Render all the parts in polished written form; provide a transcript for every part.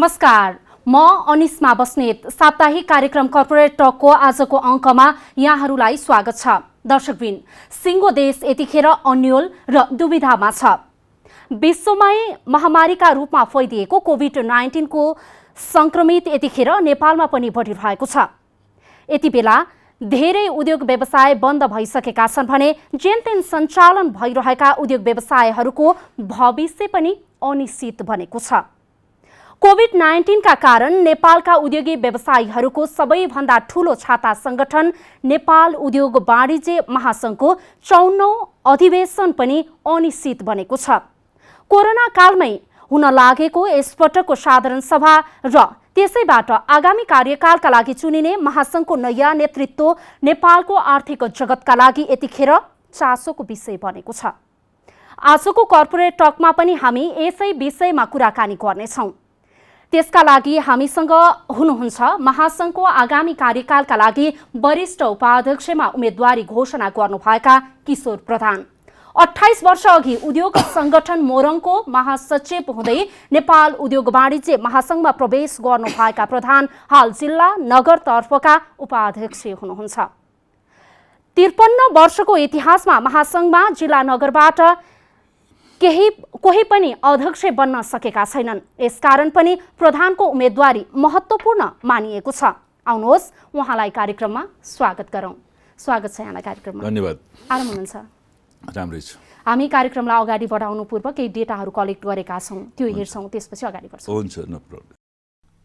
नमस्कार, म अनिस्मा बस्नेत। साप्ताहिक कार्यक्रम कर्पोरेट टकको आजको अङ्कमा यहाँहरूलाई स्वागत छ। दर्शकबिन, सिङ्गो देश यतिखेर अन्यल र दुविधामा छ। विश्वमै महामारीका रूपमा फैलिएको कोभिड-19 को संक्रमित यतिखेर नेपालमा पनि बढिरहेको छ। यति बेला धेरै उद्योग व्यवसाय बन्द भइसकेका छन् भने जेनतेन सञ्चालन भइरहेका उद्योग व्यवसायहरूको भविष्य पनि अनिश्चित बनेको छ। कोभिड-19 का कारण नेपालका उद्योगी व्यवसायीहरूको सबैभन्दा ठूलो छाता संगठन नेपाल उद्योग वाणिज्य महासंघको 54औं अधिवेशन पनि अनिश्चित बनेको छ। कोरोना कालमै हुन लागेको यसपटकको साधारण सभा र त्यसैबाट आगामी कार्यकालका लागि चुनिने महासंघको नयाँ नेतृत्व नेपालको आर्थिक जगतका लागि यतिखेर चासोको विषय बनेको छ। आजको कर्पोरेट टकमा पनि हामी यसै विषयमा कुराकानी गर्नेछौँ। त्यसका लागि हामीसँग हुनुहुन्छ महासंघको आगामी कार्यकालका लागि वरिष्ठ उपाध्यक्षमा उम्मेदवारी घोषणा गर्नुभएका किशोर प्रधान। 28 वर्ष अघि उद्योग संगठन मोरङको महासचिव हुँदै नेपाल उद्योग वाणिज्य महासंघमा प्रवेश गर्नुभएका प्रधान हाल जिल्ला नगरतर्फका उपाध्यक्ष हुनुहुन्छ। 53 वर्षको इतिहासमा महासंघमा जिल्ला नगरबाट कोही पनि अध्यक्ष बन्न सकेका छैनन्। यसकारण पनि प्रधानको उम्मेदवारी महत्त्वपूर्ण मानिएको छ। आउनुहोस् उहाँलाई कार्यक्रममा स्वागत गरौँ। स्वागत छ यहाँलाई कार्यक्रममा। धन्यवाद। आराम हुनुहुन्छ? राम्रै छु। हामी कार्यक्रमलाई अगाडि बढाउनु पूर्व केही डेटाहरू कलेक्ट गरेका छौँ, त्यो हेर्छौँ, त्यसपछि अगाडि बढ्छौँ। हुन्छ, नो प्रब्लम।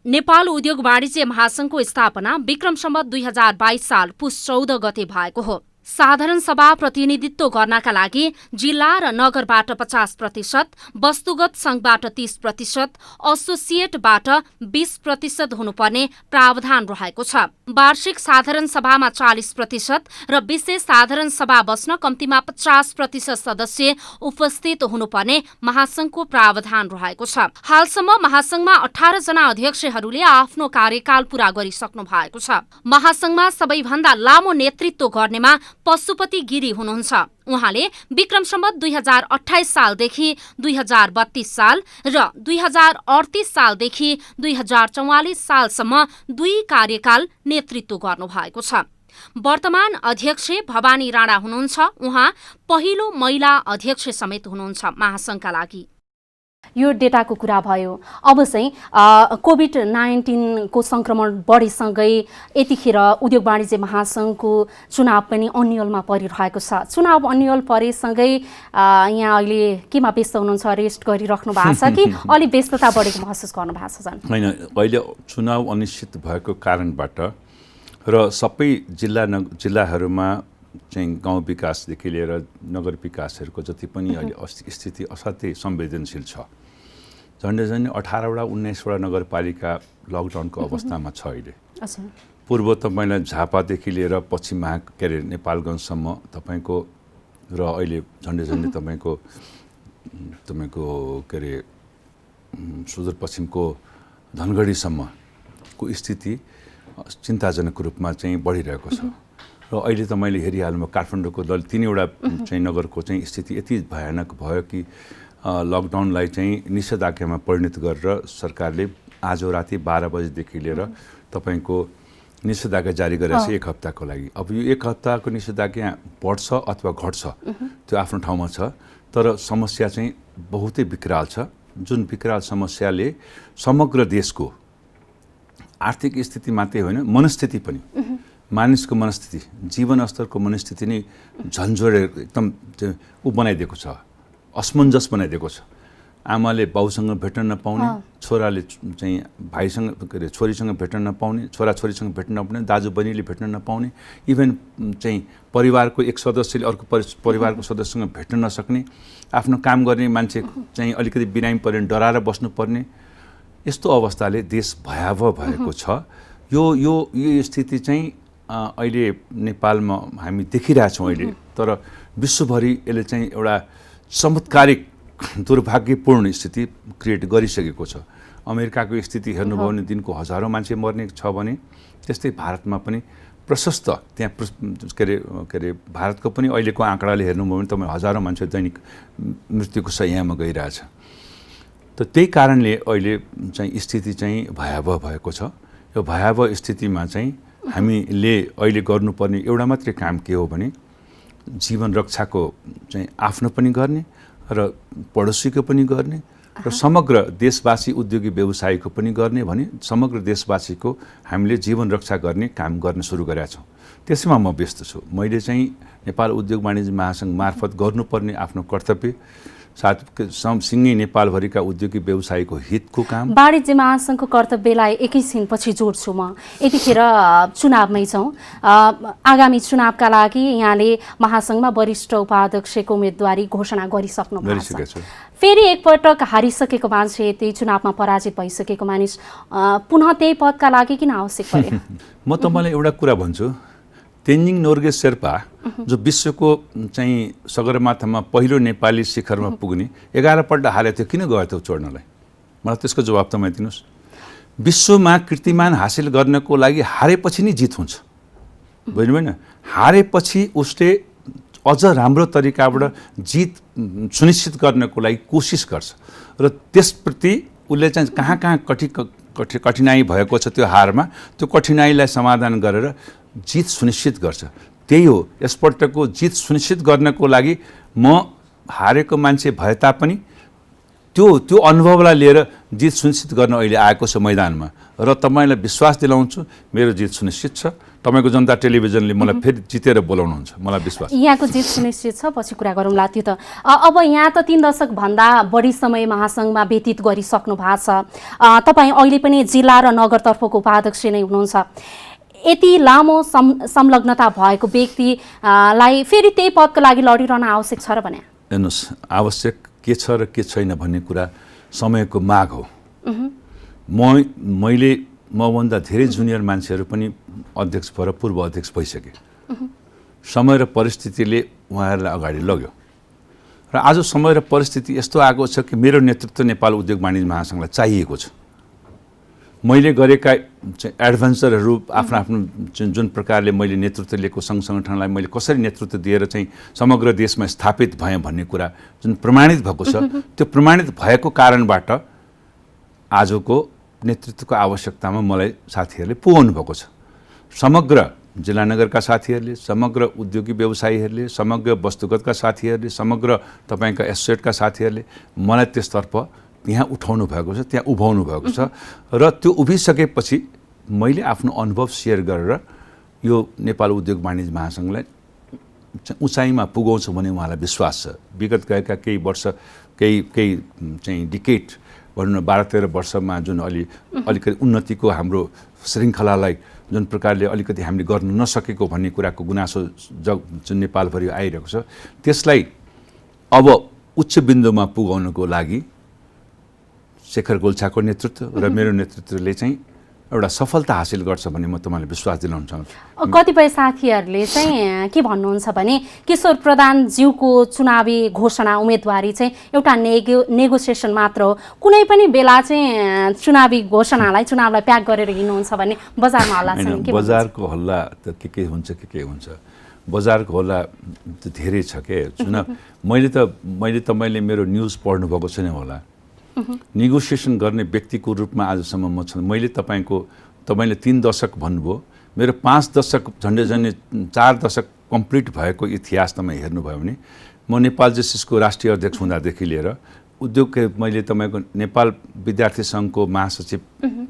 नेपाल उद्योग वाणिज्य महासंघको स्थापना विक्रम सम्वत 2022 साल पुस 14 गते भएको हो। साधारण सभा प्रतिनिधित्व गर्नका लागि जिल्ला र नगरबाट 50%, वस्तुगत संघबाट 30%, एसोसिएटबाट 20% हुनुपर्ने प्रावधान रहेको छ। वार्षिक साधारण सभामा 40% र विशेष साधारण सभा बस्न कम्तीमा 50% सदस्य उपस्थित हुनुपर्ने महासंघको प्रावधान रहेको छ। हालसम्म महासंघमा 18 जना अध्यक्षहरूले आफ्नो कार्यकाल पूरा गरिसक्नु भएको छ। महासंघमा सबैभन्दा लामो नेतृत्व गर्नेमा पशुपति गिरी हुनुहुन्छ। उहाँले विक्रम सम्वत 2028 सालदेखि 2032 साल र 2038 सालदेखि 2044 सालसम्म 2 कार्यकाल नेतृत्व गर्नुभएको छ। वर्तमान अध्यक्ष भवानी राणा हुनुहुन्छ। उहाँ पहिलो महिला अध्यक्ष समेत हुनुहुन्छ महासंघका लागि। यो डेटाको कुरा भयो। अब चाहिँ कोभिड-19 को संक्रमण बढेसँगै यतिखेर उद्योग वाणिज्य महासंघको चुनाव पनि अन्यलमा परिरहेको छ। चुनाव अन्यल परेसँगै यहाँ अहिले केमा व्यस्त हुनुहुन्छ? रेस्ट गरिराख्नु भएको छ कि अलि व्यस्तता बढेको महसुस गर्नु भएको छ? होइन, अहिले चुनाव अनिश्चित भएको कारणबाट र सबै जिल्लाहरूमा चाहिँ गाउँ विकासदेखि लिएर नगर विकासहरूको जति पनि अहिले स्थिति असाध्यै संवेदनशील छ। झन्डै 18वटा 19वटा नगरपालिका लकडाउनको अवस्थामा छ अहिले। पूर्व तपाईँलाई झापादेखि लिएर पश्चिम नेपालगञ्जसम्म तपाईँको र अहिले झन्डै तपाईँको के अरे सुदूरपश्चिमको धनगढीसम्मको स्थिति चिन्ताजनक रूपमा चाहिँ बढिरहेको छ। र अहिले त मैले हेरिहाल्नु काठमाडौँको 3वटा चाहिँ नगरको चाहिँ स्थिति यति भयानक भयो कि लकडाउनलाई चाहिँ निषेधाज्ञामा परिणत गरेर सरकारले आज राति 12 बजेदेखि लिएर तपाईँको निषेधाज्ञा जारी गरेको छ 1 हप्ताको लागि। अब यो 1 हप्ताको निषेधाज्ञा बढ्छ अथवा घट्छ त्यो आफ्नो ठाउँमा छ, तर समस्या चाहिँ बहुतै विकराल छ। जुन विकराल समस्याले समग्र देशको आर्थिक स्थिति मात्रै होइन, मनस्थिति पनि, मानिसको मनस्थिति, जीवन स्तरको मनस्थिति नै झन्झोडेर एकदम बनाइदिएको छ, असमञ्जस बनाइदिएको छ। आमाले बाउसँग भेट्न नपाउने, छोराले चाहिँ भाइसँग के अरे छोरीसँग भेट्न नपाउने, छोराछोरीसँग भेट्न नपाउने, दाजुबहिनीले भेट्न नपाउने, इभन चाहिँ परिवारको एक सदस्यले अर्को परिवारको सदस्यसँग भेट्न नसक्ने, आफ्नो काम गर्ने मान्छे चाहिँ अलिकति बिरामी पऱ्यो भने डराएर बस्नुपर्ने, यस्तो अवस्थाले देश भयावह भएको छ। यो स्थिति चाहिँ अहिले नेपालमा हामी देखिरहेछौँ अहिले, तर विश्वभरि यसले चाहिँ एउटा चमत्कारिक दुर्भाग्यपूर्ण स्थिति क्रिएट गरिसकेको छ। अमेरिकाको स्थिति हेर्नुभयो भने दिनको हजारौँ मान्छे मर्ने छ भने त्यस्तै भारतमा पनि प्रशस्त त्यहाँ के अरे भारतको पनि अहिलेको आँकडाले हेर्नुभयो भने तपाईँ हजारौँ मान्छे दैनिक मृत्युको शय्यामा गइरहेछ। त त्यही कारणले अहिले चाहिँ स्थिति चाहिँ भयावह भएको छ। यो भयावह स्थितिमा चाहिँ हामीले अहिले गर्नुपर्ने एउटा मात्रै काम के हो भने जीवन रक्षाको चाहिँ आफ्नो पनि गर्ने र पडोसीको पनि गर्ने र समग्र देशवासी उद्योगी व्यवसायीको पनि गर्ने भने समग्र देशवासीको हामीले जीवन रक्षा गर्ने काम गर्न सुरु गरेका छौँ। त्यसैमा म व्यस्त छु। मैले चाहिँ नेपाल उद्योग वाणिज्य महासङ्घ मार्फत गर्नुपर्ने आफ्नो कर्तव्य सँगै नेपालभरिका उद्योगी व्यवसायीको हितको काम। वाणिज्य महासङ्घको कर्तव्यलाई एकैछिनपछि जोड्छु म। यतिखेर चुनावमै छौँ। आगामी चुनावका लागि यहाँले महासङ्घमा वरिष्ठ उपाध्यक्षको उम्मेदवारी घोषणा गरिसक्नु भएको छ। फेरि एकपटक हारिसकेको मान्छे, त्यही चुनावमा पराजित भइसकेको मानिस पुनः त्यही पदका लागि किन आवश्यक पर्यो? म तपाईँलाई एउटा कुरा भन्छु। तेन्जिङ नोर्गे शेर्पा जो विश्वको चाहिँ सगरमाथामा पहिलो नेपाली शिखरमा पुग्ने 11 पल्ट हारेको थियो, किन गयो त्यो चोड्नलाई? मलाई त्यसको जवाब तपाईँ दिनुहोस्। विश्वमा कीर्तिमान हासिल गर्नको लागि हारेपछि नै जित हुन्छ, बुझ्नुभयो न? हारेपछि उसले अझ राम्रो तरिकाबाट जित सुनिश्चित गर्नको लागि कोसिस गर्छ र त्यसप्रति उसले चाहिँ कहाँ कठिनाइ भएको छ त्यो हारमा, त्यो कठिनाइलाई समाधान गरेर जित सुनिश्चित गर्छ। त्यही हो, यसपल्टको जित सुनिश्चित गर्नको लागि म हारेको मान्छे भए तापनि त्यो अनुभवलाई लिएर जित सुनिश्चित गर्न अहिले आएको छ मैदानमा र तपाईँलाई विश्वास दिलाउँछु मेरो जित सुनिश्चित छ। तपाईँको जनता टेलिभिजनले मलाई फेरि जितेर बोलाउनुहुन्छ, मलाई विश्वास। यहाँको जित सुनिश्चित छ, पछि कुरा गरौँला त्यो त। अब यहाँ त 3 दशकभन्दा बढी समय महासङ्घमा व्यतीत गरिसक्नु भएको छ। तपाईँ अहिले पनि जिल्ला र नगरतर्फको उपाध्यक्ष नै हुनुहुन्छ। यति लामो संलग्नता भएको व्यक्तिलाई फेरि त्यही पदको लागि लडिरहन आवश्यक छ र भने? हेर्नुहोस्, आवश्यक के छ र के छैन भन्ने कुरा समयको माग हो। मैले मभन्दा धेरै जुनियर मान्छेहरू पनि अध्यक्ष भएर पूर्व अध्यक्ष भइसके। समय र परिस्थितिले उहाँहरूलाई अगाडि लग्यो र आज समय र परिस्थिति यस्तो आएको छ कि मेरो नेतृत्व नेपाल उद्योग वाणिज्य महासङ्घलाई चाहिएको छ। मैले गरेका एडभेन्चरहरू आफ्नो आफ्नो जुन प्रकारले मैले नेतृत्व लिएको सङ्घ सङ्गठनलाई मैले कसरी नेतृत्व दिएर चाहिँ समग्र देशमा स्थापित भएँ भन्ने कुरा जुन प्रमाणित भएको छ, त्यो प्रमाणित भएको कारणबाट आजको नेतृत्वको आवश्यकतामा मलाई साथीहरूले पुगाउनु भएको छ। समग्र जिल्ला नगरका साथीहरूले, समग्र उद्योगी व्यवसायीहरूले, समग्र वस्तुगतका साथीहरूले, समग्र तपाईँका एसोसिएटका साथीहरूले मलाई त्यसतर्फ त्यहाँ उठाउनु भएको छ, त्यहाँ उभाउनु भएको छ र त्यो उभिसकेपछि मैले आफ्नो अनुभव सेयर गरेर यो नेपाल उद्योग वाणिज्य महासङ्घलाई उचाइमा पुगाउँछु भन्ने उहाँलाई विश्वास छ। विगत गएका केही वर्ष केही चाहिँ डिकेट भनौँ न 12-13 वर्षमा जुन अलिकति उन्नतिको हाम्रो श्रृङ्खलालाई जुन प्रकारले अलिकति हामीले गर्न नसकेको भन्ने कुराको गुनासो जुन नेपालभरि आइरहेको छ, त्यसलाई अब उच्च बिन्दुमा पुगाउनको लागि शेखर गोल्छाको नेतृत्व र मेरो नेतृत्वले चाहिँ एउटा सफलता हासिल गर्छ भन्ने म तपाईँलाई विश्वास दिलाउन चाहन्छु। कतिपय साथीहरूले चाहिँ के भन्नुहुन्छ भने किशोर प्रधानज्यूको चुनावी घोषणा उम्मेदवारी चाहिँ एउटा नेगोसिएसन मात्र हो, कुनै पनि बेला चाहिँ चुनावलाई प्याक गरेर हिँड्नुहुन्छ भने बजारमा हल्ला छ। बजारको हल्ला त के हुन्छ के हुन्छ, बजारको हल्ला त धेरै छ के। मैले तपाईँले मेरो न्युज पढ्नुभएको छैन होला। नेगोसिएसन गर्ने व्यक्तिको रूपमा आजसम्म म छु। मैले तपाईँले 3 दशक भन्नुभयो, मेरो 5 दशक झन्डै 4 दशक कम्प्लिट भएको इतिहास तपाईँ हेर्नुभयो भने म नेपाल जेसिसको राष्ट्रिय अध्यक्ष हुँदादेखि लिएर उद्योग मैले तपाईँको नेपाल विद्यार्थी सङ्घको महासचिव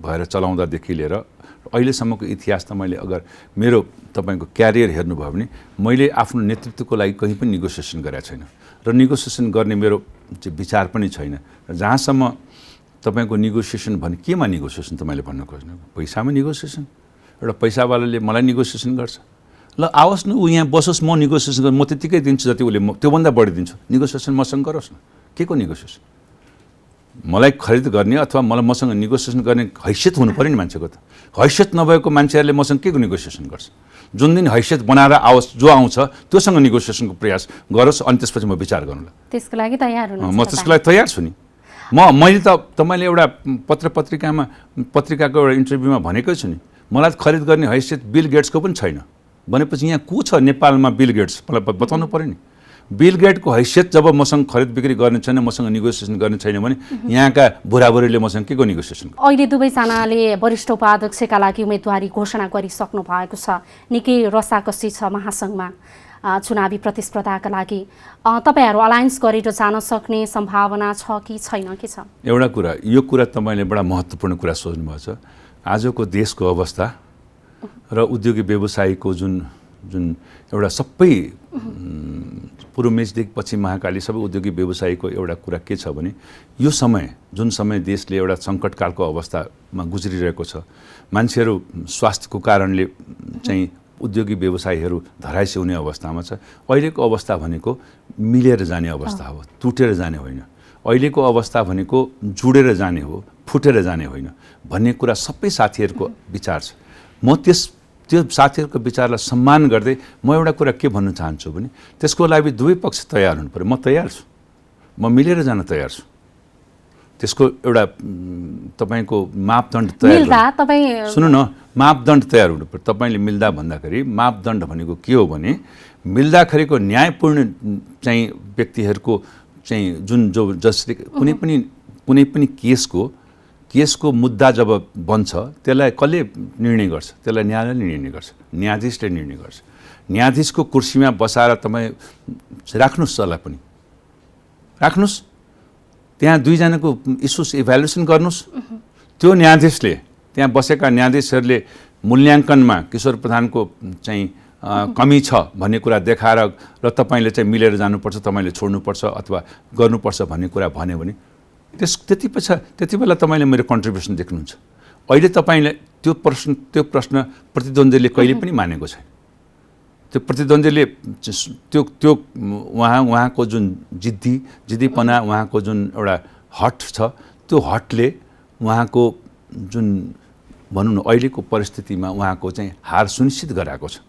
भएर चलाउँदादेखि लिएर अहिलेसम्मको इतिहास मैले अगर मेरो तपाईँको क्यारियर हेर्नुभयो भने मैले आफ्नो नेतृत्वको लागि कहीँ पनि नेगोसिएसन गरेको छैन र नेगोसिएसन गर्ने मेरो विचार पनि छैन। जहाँसम्म तपाईँको नेगोसिएसन भने केमा नेगोसिएसन तपाईँले भन्न खोज्नु? पैसामा नेगोसिएसन? एउटा पैसावालाले मलाई नेगोसिएसन गर्छ, ल आओस् न ऊ यहाँ बसोस्, म नेगोसिएसन गर्छु, म त्यतिकै दिन्छु जति उसले त्योभन्दा बढी दिन्छु, नेगोसिएसन मसँग गरोस् न। के को नेगोसिएसन? मलाई खरिद गर्ने अथवा मलाई मसँग नेगोसिएसन गर्ने हैसियत हुनु पऱ्यो नि मान्छेको। त हैसियत नभएको मान्छेहरूले मसँग के को नेगोसिएसन गर्छ? जुन दिन हैसियत बनाएर आओस्, जो आउँछ त्योसँग नेगोसिएसनको प्रयास गरोस्, अनि त्यसपछि म विचार गरौँला। त्यसको लागि तयार हुनुहुन्छ? म त्यसको लागि तयार छु नि। मैले त तपाईँले एउटा पत्रिकाको एउटा इन्टरभ्यूमा भनेकै छु नि, मलाई खरिद गर्ने हैसियत बिल गेट्सको पनि छैन भनेपछि यहाँ को छ नेपालमा बिल गेट्स? मलाई बताउनु पऱ्यो नि। बिल गेटको हैसियत जब मसँग खरिद बिक्री गर्ने छैन, मसँग नेगोसिएसन गर्ने छैन भने यहाँका बुढाबुढीले मसँग के को नेगोसिएसन? अहिले दुवैजनाले वरिष्ठ उपाध्यक्षका लागि उम्मेदवारी घोषणा गरिसक्नु भएको छ। निकै रसाकसी छ महासङ्घमा चुनावी प्रतिस्पर्धाका लागि। तपाईहरु अलायन्स गरेर जान सक्ने सम्भावना छ कि छैन, के छ? एउटा कुरा, यो कुरा तपाईले बडा महत्त्वपूर्ण कुरा सोच्नुभएको छ। आजको देशको अवस्था र उद्योगी व्यवसायीको जुन एउटा सबै पूर्व मेचदेखि पश्चिम महाकाली सबै उद्योगी व्यवसायीको एउटा कुरा के छ भने यो समय जुन समय देशले एउटा सङ्कटकालको अवस्थामा गुज्रिरहेको छ, मान्छेहरू स्वास्थ्यको कारणले चाहिँ उद्योगी व्यवसायीहरू धराइसे हुने अवस्थामा छ। अहिलेको अवस्था भनेको मिलेर जाने अवस्था हो, टुटेर जाने होइन। अहिलेको अवस्था भनेको जुडेर जाने हो, फुटेर जाने होइन भन्ने कुरा सबै साथीहरूको विचार छ। म त्यो साथीहरूको विचारलाई सम्मान गर्दै म एउटा कुरा के भन्न चाहन्छु भने त्यसको लागि दुवै पक्ष तयार हुनु पर्यो। म तयार छु, म मिलेर जान तयार छु। त्यसको एउटा तपाईको मापदण्ड तयार सुन्नु न, मापदण्ड तयार हुनु पर्यो। तपाईले मिल्दा भन्दाखेरि मापदण्ड भनेको के हो भने मिल्दाखेरिको न्यायपूर्ण चाहिँ व्यक्तिहरूको चाहिँ जसले कुनै पनि केसको मुद्दा जब बन्छ त्यसलाई कसले निर्णय गर्छ? त्यसलाई न्यायालयले निर्णय गर्छ, न्यायाधीशले निर्णय गर्छ। न्यायाधीशको कुर्सीमा बसाएर तपाईँ राख्नुहोस्, त्यसलाई पनि राख्नुहोस्, त्यहाँ दुईजनाको इस्युस इभ्यालुएसन गर्नुहोस्। त्यो न्यायाधीशले, त्यहाँ बसेका न्यायाधीशहरूले मूल्याङ्कनमा किशोर प्रधानको चाहिँ कमी छ भन्ने कुरा देखाएर र तपाईँले चाहिँ मिलेर जानुपर्छ, तपाईँले छोड्नुपर्छ अथवा गर्नुपर्छ भन्ने कुरा भन्यो भने त्यति बेला तपाईँले मेरो कन्ट्रिब्युसन देख्नुहुन्छ। अहिले तपाईँले त्यो प्रश्न प्रतिद्वन्द्वीले कहिले पनि मानेको छैन। त्यो प्रतिद्वन्द्वीले त्यो उहाँको जुन जिद्दीपना, उहाँको जुन एउटा हट छ, त्यो हटले उहाँको जुन भनौँ न अहिलेको परिस्थितिमा उहाँको चाहिँ हार सुनिश्चित गराएको छ।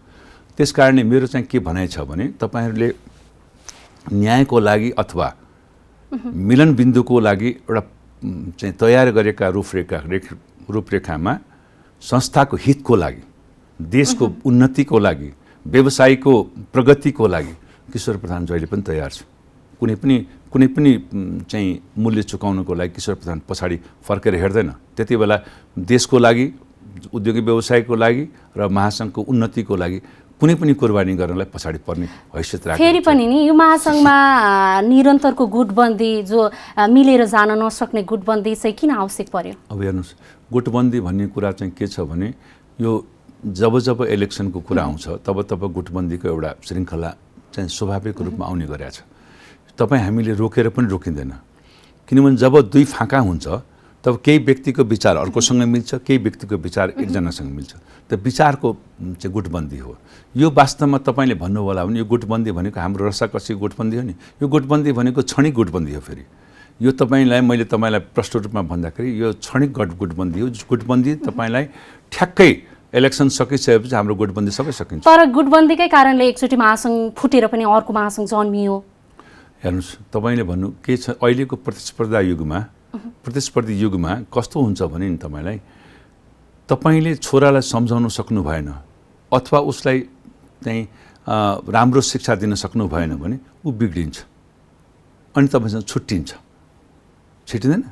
त्यस कारणले मेरो चाहिँ के भनाइ छ भने तपाईँहरूले न्यायको लागि अथवा मिलन बिन्दुको लागि एउटा चाहिँ तयार गरेका रूपरेखामा संस्थाको हितको लागि, देशको उन्नतिको लागि, व्यवसायको प्रगतिको लागि किशोर प्रधान जहिले पनि तयार छ। कुनै पनि चाहिँ मूल्य चुकाउनको लागि किशोर प्रधान पछाडि फर्केर हेर्दैन। त्यति बेला देशको लागि, उद्योगी व्यवसायको लागि र महासङ्घको उन्नतिको लागि कुनै पनि कुर्बानी गर्नलाई पछाडि पर्ने हैसियत राख्छ। फेरि पनि नि यो महासङ्घमा निरन्तरको गुटबन्दी, जो मिलेर जान नसक्ने गुटबन्दी चाहिँ किन आवश्यक पर्यो? अब हेर्नुहोस्, गुटबन्दी भन्ने कुरा चाहिँ के छ भने यो जब इलेक्सनको कुरा आउँछ तब गुटबन्दीको एउटा श्रृङ्खला चाहिँ स्वाभाविक रूपमा आउने गरेको छ। तपाईँ हामीले रोकेर पनि रोकिँदैन, किनभने जब दुई फाँका हुन्छ तब केही व्यक्तिको विचार अर्कोसँग मिल्छ, केही व्यक्तिको विचार एकजनासँग मिल्छ। त विचारको चाहिँ गुटबन्दी हो यो। वास्तवमा तपाईँले भन्नु होला भने यो गुटबन्दी भनेको हाम्रो रसाकसी गुटबन्दी हो नि, यो गुटबन्दी भनेको क्षणिक गुटबन्दी हो। फेरि यो मैले तपाईँलाई प्रष्ट रूपमा भन्दाखेरि यो क्षणिक गुटबन्दी हो। गुटबन्दी तपाईँलाई ठ्याक्कै इलेक्सन सकिसकेपछि हाम्रो गुटबन्दी सबै सकिन्छ। तर गुटबन्दीकै कारणले एकचोटि महासङ्घ फुटेर पनि अर्को महासङ्घ जन्मियो। हेर्नुहोस्, तपाईँले भन्नु के छ, अहिलेको प्रतिस्पर्धी युगमा कस्तो हुन्छ भने नि तपाईँले छोरालाई सम्झाउन सक्नु भएन अथवा उसलाई चाहिँ राम्रो शिक्षा दिन सक्नु भएन भने ऊ बिग्रिन्छ अनि तपाईँसँग छुट्टिँदैन।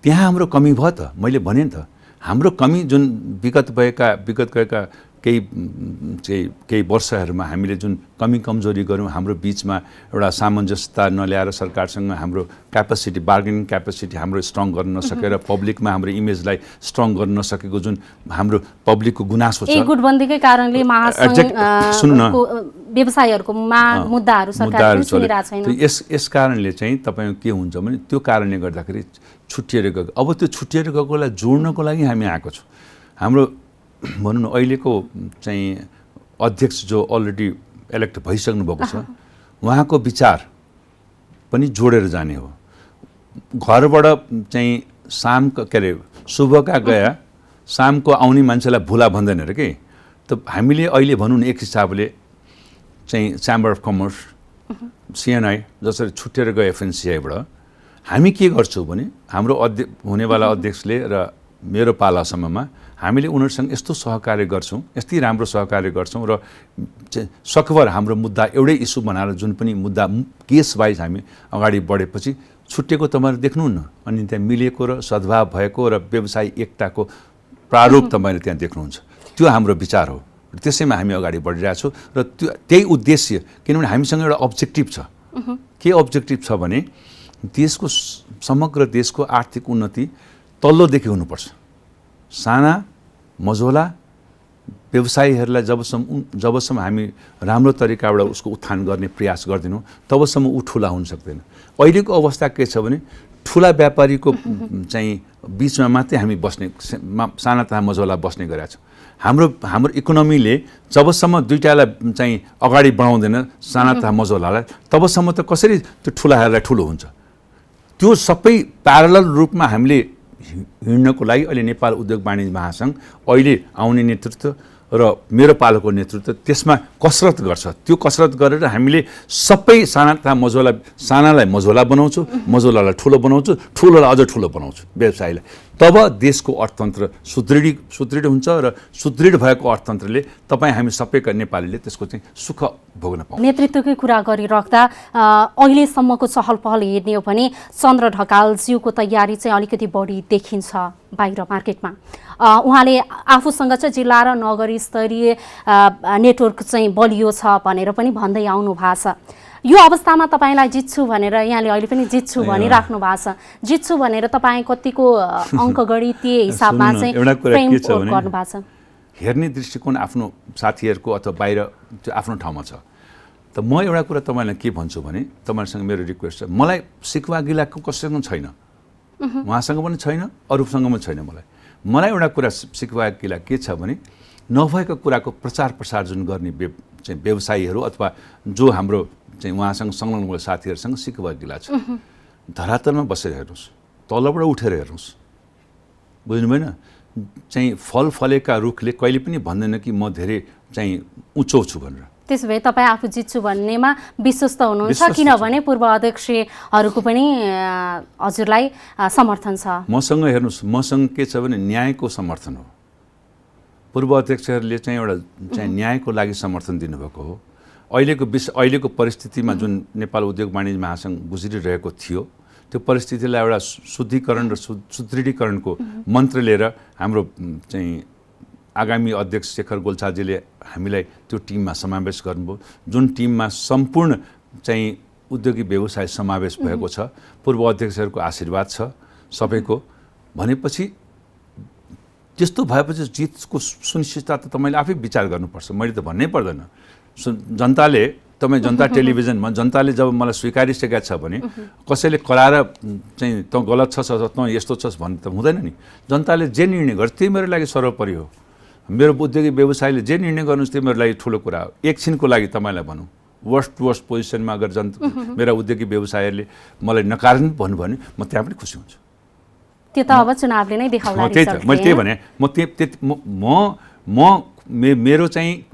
त्यहाँ हाम्रो कमी भयो त। मैले भने नि त, हाम्रो कमी जुन विगत गएका केही वर्षहरूमा हामीले जुन कमी कमजोरी गऱ्यौँ, हाम्रो बिचमा एउटा सामञ्जस्यता नल्याएर सरकारसँग हाम्रो क्यापेसिटी, बार्गेनिङ क्यापेसिटी हाम्रो स्ट्रङ गर्न नसकेर पब्लिकमा हाम्रो इमेजलाई स्ट्रङ गर्न नसकेको जुन हाम्रो पब्लिकको गुनासो छ, गुटबन्दीकै कारणले महासङ्घको व्यवसायीहरूको मुद्दाहरू सरकारले सुनिरहेको छैन। यस कारणले चाहिँ तपाईँ के हुन्छ भने त्यो कारणले गर्दाखेरि छुट्टिएर गएको। अब त्यो छुट्टिएर गएकोलाई जोड्नको लागि हामी आएको छौँ। हाम्रो भनौँ न अहिलेको चाहिँ अध्यक्ष जो अलरेडी इलेक्ट भइसक्नु भएको छ, उहाँको विचार पनि जोडेर जाने हो। घरबाट चाहिँ शुभका गया शामको आउने मान्छेलाई भुला भन्दैन अरे के। त हामीले अहिले भनौँ न एक हिसाबले चाहिँ च्याम्बर अफ कमर्स, सिएनआई जसरी छुट्टिएर गयो एफएनसिआईबाट, हामी के गर्छौँ भने हाम्रो हुनेवाला अध्यक्षले र मेरो पालासम्ममा हामीले उनीहरूसँग यस्तो सहकार्य गर्छौँ, यस्तै राम्रो सहकार्य गर्छौँ र सकभर हाम्रो मुद्दा एउटै इस्यु बनाएर जुन पनि मुद्दा केस वाइज हामी अगाडि बढेपछि छुट्टिएको तपाईँहरू देख्नुहुन्न, अनि त्यहाँ मिलेको र सद्भाव भएको र व्यवसायी एकताको प्रारूप तपाईँले त्यहाँ देख्नुहुन्छ। त्यो हाम्रो विचार हो, त्यसैमा हामी अगाडि बढिरहेछौँ र त्यही उद्देश्य, किनभने हामीसँग एउटा अब्जेक्टिभ छ। के अब्जेक्टिभ छ भने देशको समग्र देशको आर्थिक उन्नति तल्लोदेखि हुनुपर्छ। साना मझोला व्यवसायीहरूलाई जबसम्म हामी राम्रो तरिकाबाट उसको उत्थान गर्ने प्रयास गर्दैनौँ तबसम्म ऊ ठुला हुन सक्दैन। अहिलेको अवस्था के छ भने ठुला व्यापारीको चाहिँ बिचमा मात्रै हामी बस्ने, साना तथा मझोला बस्ने गरेका छौँ। हाम्रो इकोनोमीले जबसम्म दुईटालाई चाहिँ अगाडि बढाउँदैन साना तथा मझोलालाई, तबसम्म त कसरी त्यो ठुलाहरूलाई ठुलो हुन्छ। त्यो सबै प्यारलल रूपमा हामीले हिँड्नको लागि अहिले नेपाल उद्योग वाणिज्य महासङ्घ अहिले आउने नेतृत्व र मेरो पालोको नेतृत्व त्यसमा कसरत गर्छ। त्यो कसरत गरेर हामीले सबै साना तथा मझोला, सानालाई मझोला बनाउँछु, मझोलालाई ठुलो बनाउँछु, ठुलोलाई अझ ठुलो बनाउँछु व्यवसायीलाई। तब देशको अर्थतन्त्र सुदृढ हुन्छ र सुदृढ भएको अर्थतन्त्रले तपाईँ हामी सबैका नेपालीले त्यसको चाहिँ सुख भोग्न पाउँछ। नेतृत्वकै कुरा गरिराख्दा अहिलेसम्मको चहल पहल हेर्ने हो भने चन्द्र ढकालज्यूको तयारी चाहिँ अलिकति बढी देखिन्छ बाहिर मार्केटमा। उहाँले आफूसँग चाहिँ जिल्ला र नगरी स्तरीय नेटवर्क चाहिँ बलियो छ भनेर पनि भन्दै आउनु भएको छ। यो अवस्थामा तपाईँलाई जित्छु भनेर यहाँले अहिले पनि जित्छु भनिराख्नु भएको छ। जित्छु भनेर तपाईँ कतिको अङ्कगणितीय हिसाबमा चाहिँ फ्रेम गर्नु भएको छ? हेर्ने दृष्टिकोण आफ्नो साथीहरूको अथवा बाहिर त्यो आफ्नो ठाउँमा छ। त म एउटा कुरा तपाईँलाई के भन्छु भने तपाईँहरूसँग मेरो रिक्वेस्ट छ, मलाई सिक्वा गिलाको कसैसँग छैन, उहाँसँग पनि छैन, अरूसँग पनि छैन। मलाई एउटा कुरा सिक्वा गिला के छ भने नभएको कुराको प्रचार प्रसार जुन गर्ने चाहिँ व्यवसायीहरू अथवा जो हाम्रो चाहिँ उहाँसँग संलग्न भएको साथीहरूसँग सिक्वा गिला छ। धरातलमा बसेर हेर्नुहोस्, तलबाट उठेर हेर्नुहोस्, बुझ्नुभएन? चाहिँ फल फलेका रुखले कहिले पनि भन्दैन कि म धेरै चाहिँ उँचो छु भनेर। त्यसो भए तपाईँ आफू जित्छु भन्नेमा विश्वस्त हुनुहुन्छ, किनभने पूर्व अध्यक्षहरूको पनि हजुरलाई समर्थन छ। मसँग हेर्नुहोस्, मसँग के छ भने न्यायको समर्थन हो। पूर्व अध्यक्षहरूले चाहिँ एउटा चाहिँ न्यायको लागि समर्थन दिनुभएको हो। अहिलेको परिस्थितिमा जुन नेपाल उद्योग वाणिज्य महासङ्घ गुज्रिरहेको थियो त्यो परिस्थितिलाई एउटा शुद्धिकरण र सुदृढीकरणको मन्त्र लिएर हाम्रो चाहिँ आगामी अध्यक्ष शेखर गोल्छाजीले हामीलाई त्यो टिममा समावेश गर्नुभयो, जुन टिममा सम्पूर्ण चाहिँ उद्योगी व्यवसाय समावेश भएको छ। पूर्व अध्यक्षहरूको आशीर्वाद छ सबैको। भनेपछि त्यस्तो भएपछि जितको सुनिश्चितता त तपाईँले आफै विचार गर्नुपर्छ, मैले त भन्नै पर्दैन। जनताले, तपाईँ जनता टेलिभिजनमा जनताले जब मलाई स्वीकारिसकेका छ भने कसैले कराएर चाहिँ त गलत छस् त यस्तो छस् भन्नु त हुँदैन नि। जनताले जे निर्णय गर्छ त्यही मेरो लागि सर्वोपरि हो। मेरो उद्योगी व्यवसायले जे निर्णय गर्नुहोस् त्यो मेरो लागि ठुलो कुरा हो। एकछिनको लागि तपाईँलाई भनौँ वर्स्ट पोजिसनमा अगर मेरा उद्योगी व्यवसायहरूले मलाई नकारण भन्नु भने म त्यहाँ पनि खुसी हुन्छु। त्यो त अब चुनावले नै देखाउला। त्यही त मैले त्यही भने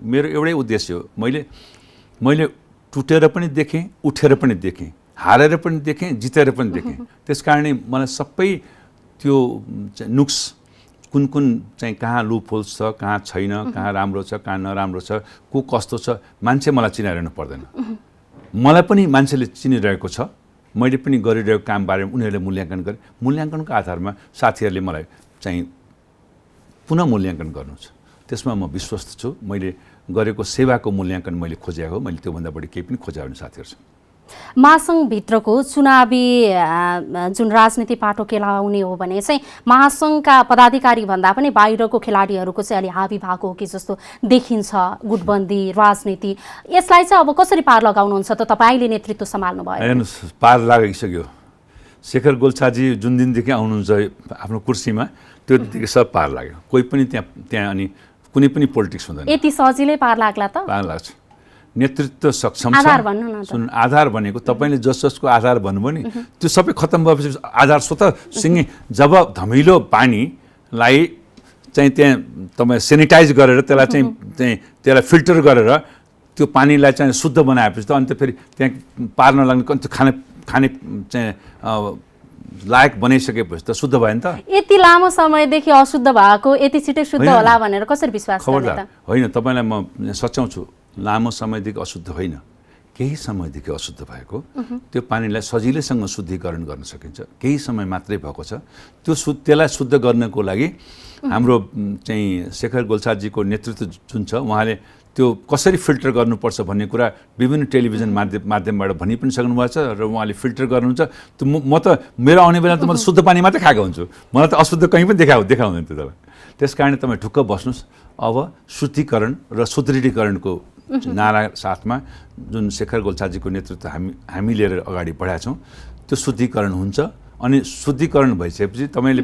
मेरो एउटै उद्देश्य हो। मैले टुटेर पनि देखेँ, उठेर पनि देखेँ, हारेर पनि देखेँ, जितेर पनि देखेँ। त्यस कारणले मलाई सबै त्यो नुक्स कुन चाहिँ कहाँ लुप होल्स छ, कहाँ छैन, कहाँ राम्रो छ, कहाँ नराम्रो छ, को कस्तो छ, मान्छे मलाई चिनाइरहनु पर्दैन। मलाई पनि मान्छेले चिनिरहेको छ। मैले पनि गरिरहेको काम बारेमा उनीहरूले मूल्याङ्कन गरे। मूल्याङ्कनको आधारमा साथीहरूले मलाई चाहिँ पुनः मूल्याङ्कन गर्नु छ। त्यसमा म विश्वस्त छु। मैले गरेको सेवाको मूल्याङ्कन मैले खोजेको हो। मैले त्योभन्दा बढी केही पनि खोजेको भने साथीहरूसँग महासङ्घभित्रको चुनावी जुन राजनीति पाटो केलाउने हो भने चाहिँ महासङ्घका पदाधिकारी भन्दा पनि बाहिरको खेलाडीहरूको चाहिँ अलि हावी भएको हो कि जस्तो देखिन्छ। गुटबन्दी राजनीति यसलाई चाहिँ अब कसरी पार लगाउनुहुन्छ त? तपाईँले नेतृत्व सम्हाल्नु भयो। हेर्नुहोस्, पार लागिसक्यो। शेखर गोल्छाजी जुन दिनदेखि आउनुहुन्छ आफ्नो कुर्सीमा त्यो दिनदेखि सब पार लाग्यो। कोही पनि त्यहाँ अनि कुनै पनि पोलिटिक्स हुँदैन। यति सजिलै पार लाग्ला त? पार लाग्छ। नेतृत्व सक्षम छ। आधार भन्नु न त। आधार भनेको तपाईँले जसको आधार भन्नुभयो नि त्यो सबै खत्तम भएपछि आधार स्वतः सिङ्गे जब धमिलो पानीलाई चाहिँ त्यहाँ तपाईँ सेनिटाइज गरेर त्यसलाई फिल्टर गरेर त्यो पानीलाई चाहिँ शुद्ध बनाएपछि त अनि त फेरि त्यहाँ पार नलाग्ने त्यो खाने चाहिँ लायक बनाइसकेपछि त शुद्ध भयो नि त। यति लामो समयदेखि अशुद्ध भएको यति छिटै शुद्ध होला भनेर कसरी विश्वास गर्ने खबरदार त? होइन, तपाईँलाई म सच्याउँछु, लामो समयदेखि अशुद्ध होइन, केही समयदेखि अशुद्ध भएको त्यो पानीलाई सजिलैसँग शुद्धिकरण गर्न सकिन्छ। केही समय मात्रै भएको छ, त्यसलाई शुद्ध गर्नको लागि हाम्रो चाहिँ शेखर गोल्छाजीको नेतृत्व जुन छ, उहाँले त्यो कसरी फिल्टर गर्नुपर्छ भन्ने कुरा विभिन्न टेलिभिजन माध्यमबाट भनि पनि सक्नुभएको छ र उहाँले फिल्टर गर्नुहुन्छ। त्यो म त मेरो आउने बेला त म त शुद्ध पानी मात्रै खाएको हुन्छु, मलाई त अशुद्ध कहीँ पनि देखाउँदैन त्यो तपाईँ। त्यस कारण तपाईँ ढुक्क बस्नुहोस्। अब शुद्धिकरण र सुदृढीकरणको नारा साथमा जुन शेखर गोल्छाजीको नेतृत्व हामी लिएर अगाडि बढाएका छौँ, त्यो शुद्धिकरण हुन्छ। अनि शुद्धिकरण भइसकेपछि तपाईँले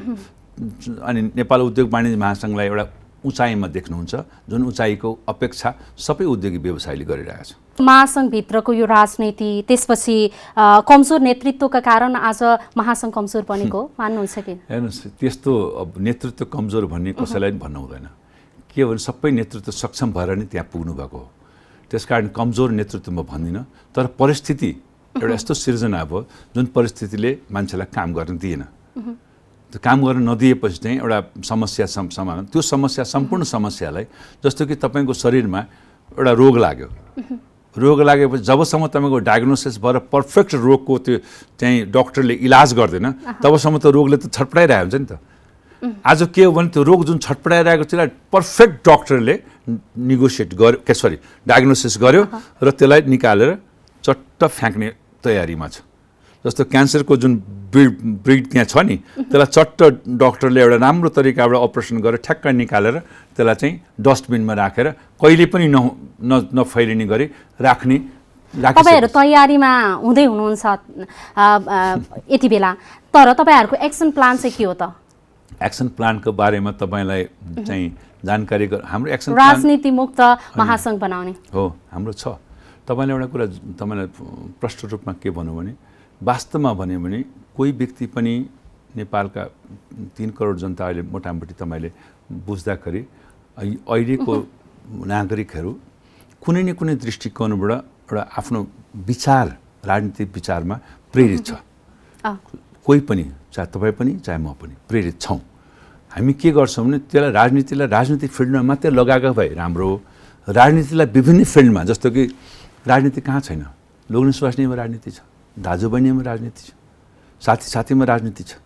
अनि नेपाल उद्योग वाणिज्य महासङ्घलाई एउटा उचाइमा देख्नुहुन्छ, जुन उचाइको अपेक्षा सबै उद्योगी व्यवसायले गरिरहेका छ। महासङ्घभित्रको यो राजनीति, त्यसपछि कमजोर नेतृत्वका कारण आज महासङ्घ कमजोर बनेको मान्नुहुन्छ कि? हेर्नुहोस्, त्यस्तो अब नेतृत्व कमजोर भन्ने कसैलाई पनि भन्नु हुँदैन। के भने सबै नेतृत्व सक्षम भएर नै त्यहाँ पुग्नु भएको हो। त्यसकारण कमजोर नेतृत्व म भन्दिनँ, तर परिस्थिति एउटा यस्तो सिर्जना भयो जुन परिस्थितिले मान्छेलाई काम गर्न दिएन। त्यो काम गर्न नदिएपछि चाहिँ एउटा समस्या समाधान, त्यो समस्या सम्पूर्ण समस्यालाई, जस्तो कि तपाईँको शरीरमा एउटा रोग लाग्यो, रोग लागेपछि जबसम्म तपाईँको डायग्नोसिस भएर पर्फेक्ट रोगको त्यो चाहिँ डक्टरले इलाज गर्दैन तबसम्म त रोगले त छटपटाइरहेको हुन्छ नि त। आज के हो भने त्यो रोग जुन छटपटाइरहेको त्यसलाई पर्फेक्ट डक्टरले निगोसिएट गर्यो, डायग्नोसिस गर्यो र त्यसलाई निकालेर चट्ट फ्याँक्ने तयारीमा छ। जस्तो क्यान्सरको जुन ब्रिड त्यहाँ छ नि, त्यसलाई चट्ट डक्टरले एउटा राम्रो तरिकाबाट अपरेसन गरेर ठ्याक्क निकालेर त्यसलाई चाहिँ डस्टबिनमा राखेर कहिले पनि नफैलिने गरी राख्ने। तपाईँहरू तयारीमा हुँदै हुनुहुन्छ यति बेला, तर तपाईँहरूको एक्सन प्लान चाहिँ के हो त? एक्सन प्लानको बारेमा तपाईँलाई चाहिँ जानकारी हाम्रो एक्सन प्लान राजनीति मुक्त महासङ्घ बनाउने हो, हाम्रो छ। तपाईँले एउटा कुरा तपाईँलाई प्रष्ट रूपमा के भन्नु भने, वास्तवमा भन्यो भने कोही व्यक्ति पनि नेपालका 3 करोड जनता अहिले मोटामोटी तपाईँले बुझ्दाखेरि अहिलेको नागरिकहरू कुनै न कुनै दृष्टिकोणबाट एउटा आफ्नो विचार, राजनीतिक विचारमा प्रेरित छ। कोही पनि, चाहे तपाईँ पनि चाहे म पनि प्रेरित छौँ। हामी के गर्छौँ भने त्यसलाई राजनीतिक फिल्डमा मात्रै लगाएको भए राम्रो हो। राजनीतिलाई विभिन्न फिल्डमा, जस्तो कि राजनीति कहाँ छैन, लोग्ने स्वास्नीमा राजनीति छ, दाजुबहिनीमा राजनीति छ, साथीमा राजनीति छ